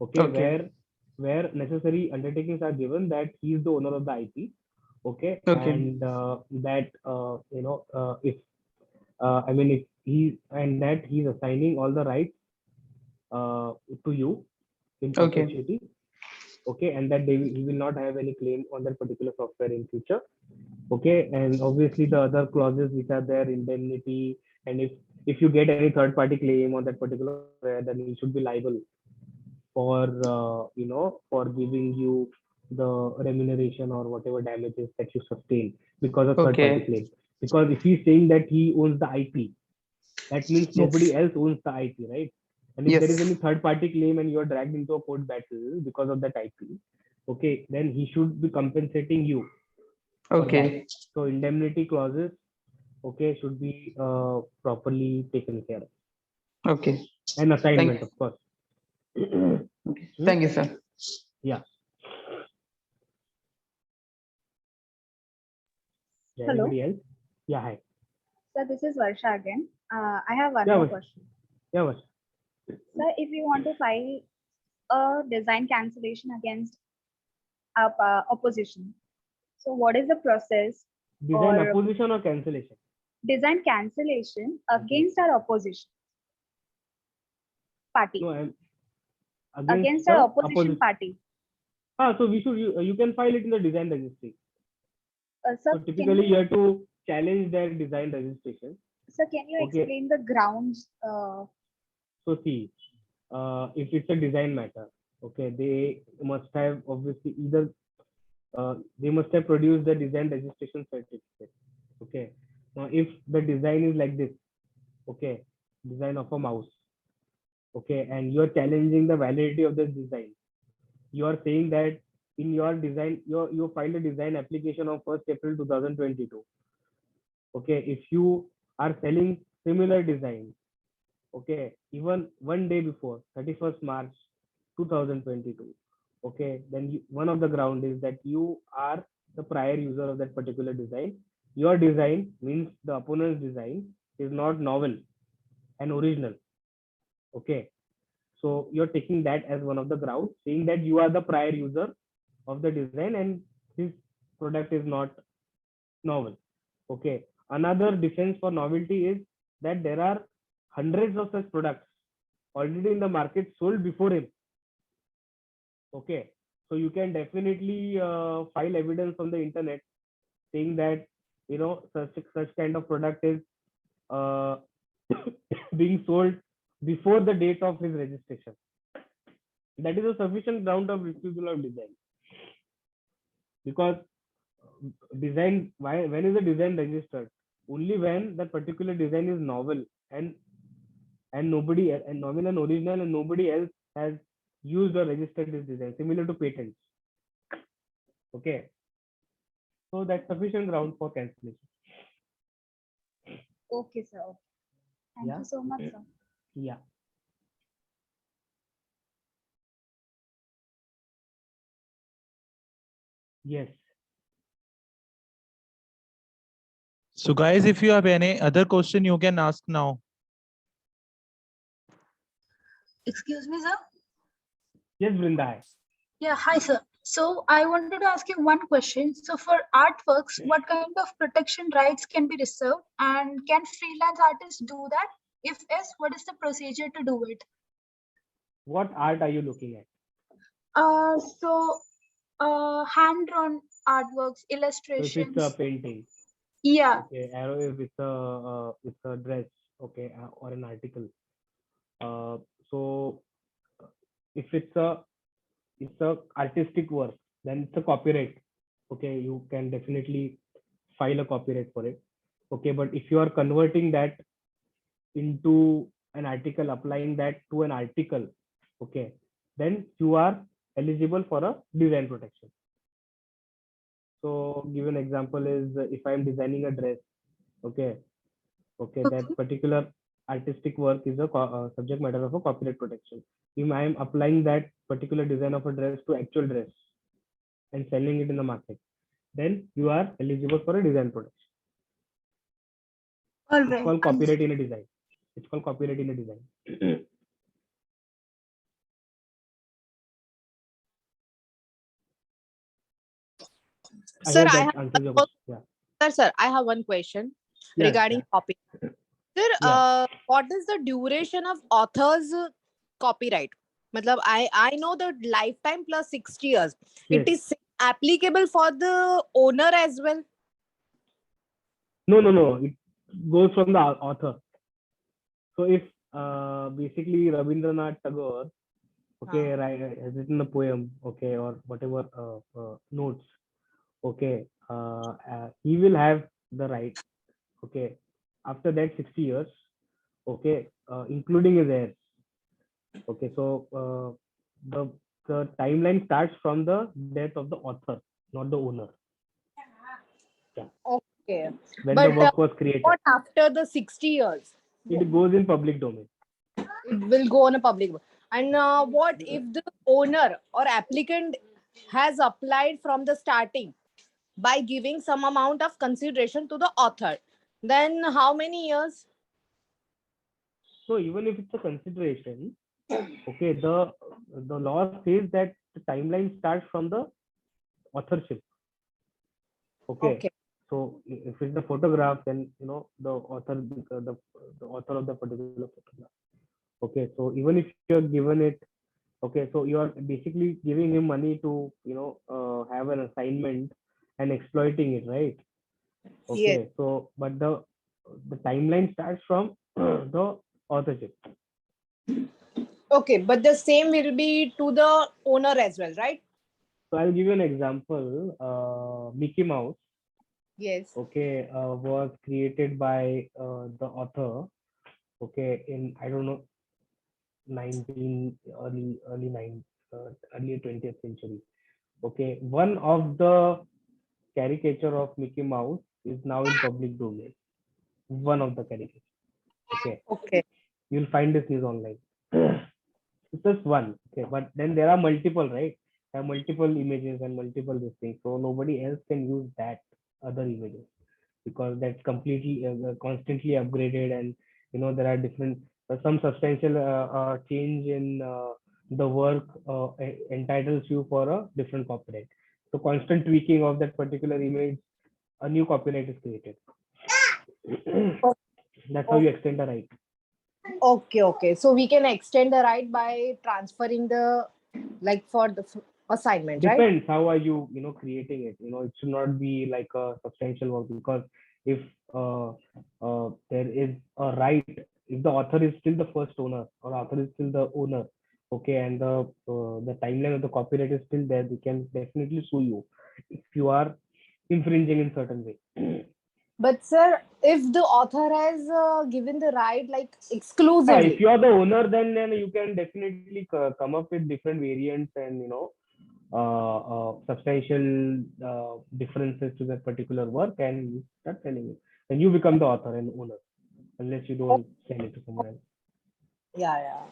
okay, Okay. where necessary undertakings are given that he is the owner of the IP, okay, Okay. and that if I mean if he and that he's assigning all the rights to you in Okay. perpetuity, okay, and that he will not have any claim on that particular software in future, okay, and obviously the other clauses which are there, indemnity, and if you get any third party claim on that particular software, then you should be liable for for giving you the remuneration or whatever damages that you sustain because of third party Okay. claim. Because if he's saying that he owns the IP, that means nobody Yes. else owns the IP, right? And if there is Yes. any third party claim and you are dragged into a court battle because of that IP, okay, then he should be compensating you for that. Okay. So indemnity clauses, okay, should be properly taken care of. Okay. And Thank assignment, of course. Okay. Thank you, sir. Yeah. Yeah. Hello. Anybody else? Yeah. Hi. So this is Varsha again. I have one Yeah. more Varsha. question. Yeah. Varsha. Sir, if you want to file a design cancellation against opposition, so what is the process Design or opposition or cancellation? design cancellation Okay. against our opposition party? No, I'm Against the our opposition party. So you can file it in the design registry. Sir, So typically you have to challenge their design registration. can you Okay. explain the grounds? So see, if it's a design matter, okay, they must have obviously either they must have produced the design registration certificate. Okay. Now, if the design is like this, okay, design of a mouse, okay, and you're challenging the validity of the design, you are saying that in your design, you filed a design application on 1st April 2022. Okay, if you are selling similar design, okay, even one day before 31st March 2022, okay, then one of the ground is that you are the prior user of that particular design. Your design means the opponent's design is not novel and original, okay. So you're taking that as one of the grounds, saying that you are the prior user of the design and this product is not novel, okay. Another defense for novelty is that there are hundreds of such products already in the market sold before him, okay. So you can definitely file evidence on the internet saying that such kind of product is uh, being sold before the date of his registration. That is a sufficient ground of refusal of design. Because design, when is the design registered? Only when that particular design is novel and nobody and novel and original and nobody else has used or registered this design, similar to patents. Okay. So that's sufficient ground for cancellation. Okay, sir. Okay. Thank Yeah. you so much, sir. Yeah. Yes. So guys, if you have any other question, you can ask now. Excuse me, sir. Yes, Vrinda. Yeah, hi, sir. So I wanted to ask you one question. So for artworks, what kind of protection rights can be reserved, and can freelance artists do that? If yes, what is the procedure to do it? What art are you looking at? Hand-drawn artworks, So if illustrations. it's a painting, Yeah. okay, arrow if it's a dress, okay, or an article. So if it's a artistic work, then it's a copyright. Okay, you can definitely file a copyright for it. Okay, but if you are converting that into an article, applying that to an article, okay, then you are eligible for a design protection. So give an example is if I'm designing a dress, okay, that particular artistic work is a subject matter of a copyright protection. If I am applying that particular design of a dress to actual dress and selling it in the market, then you are eligible for a design protection. All It's right. called copyright in a design. It's called copyright in a design. Sir, hope I that have answers your question. Yeah. sir, I have one question Yes, regarding copy. Sir, Yeah. what is the duration of author's copyright? Matlab, I know the lifetime plus 60 years. Yes. It is applicable for the owner as well. No. It goes from the author. So if basically Rabindranath Tagore, okay, has written a poem, okay, or whatever notes, okay, he will have the right, okay, after that 60 years, okay, including his heirs. Okay, so the timeline starts from the death of the author, not the owner. Yeah. Okay. When But the work was created, what after the 60 years? it goes in public domain. It will go on a public. And what if the owner or applicant has applied from the starting by giving some amount of consideration to the author? Then how many years? So even if it's a consideration, okay, the law says that the timeline starts from the authorship. Okay. So if it's the photograph, then the author the author of the particular photograph. Okay, so even if you're given it, okay, so you are basically giving him money to have an assignment and exploiting it, right? Okay, Yes. so but the timeline starts from the authorship. Okay, but the same will be to the owner as well, right? So I'll give you an example. Mickey Mouse, Yes. okay, was created by the author, okay, in I don't know 19 early 20th century. Okay, one of the caricature of Mickey Mouse is now in public domain. One of the caricatures. Okay. Okay. You'll find this news online. It's just one. Okay, but then there are multiple, right? There are multiple images and multiple this thing. So nobody else can use that other images because that's completely constantly upgraded, and there are different some substantial change in the work entitles you for a different copyright. So constant tweaking of that particular image, a new copyright is created. That's how you extend the right. Okay. So we can extend the right by transferring the, like for the assignment, right? Depends how are you, creating it. It should not be like a substantial work, because if there is a right, if the author is still the first owner or author is still the owner, okay, and the timeline of the copyright is still there, they can definitely sue you if you are infringing in certain way. But sir, if the author has given the right like Yeah, exclusively, if you are the owner, then you can definitely come up with different variants and substantial differences to that particular work, and you start selling it. And you become the author and owner, unless you don't sell it to someone else. yeah, yeah.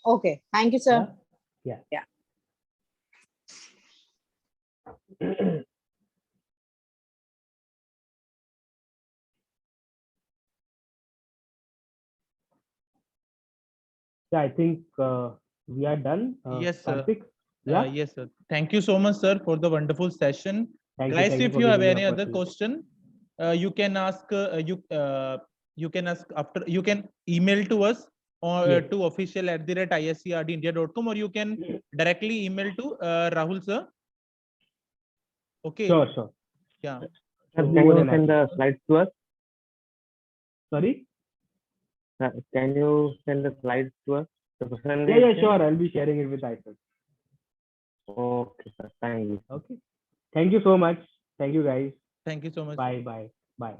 Okay, thank you, sir. Yeah. Yeah. Yeah, I think we are done. Yes, sir. Karthik? Yeah. Yes, sir. Thank you so much, sir, for the wonderful session. Thank Guys, you if for you have giving me any other opportunity. question, you can ask. You can ask after. You can email to us or Yes. to official@iscrdindia.com, or you can directly email to Rahul sir. Okay. Sure. Yeah. I'll be Can more you than send happy. the slides to us? Sorry? Can you send the slides to us? The Yeah, presentation? sure. I'll be sharing it with iPad. Okay, sir. Thank you. Okay. Thank you so much. Thank you, guys. Thank you so much. Bye. Bye.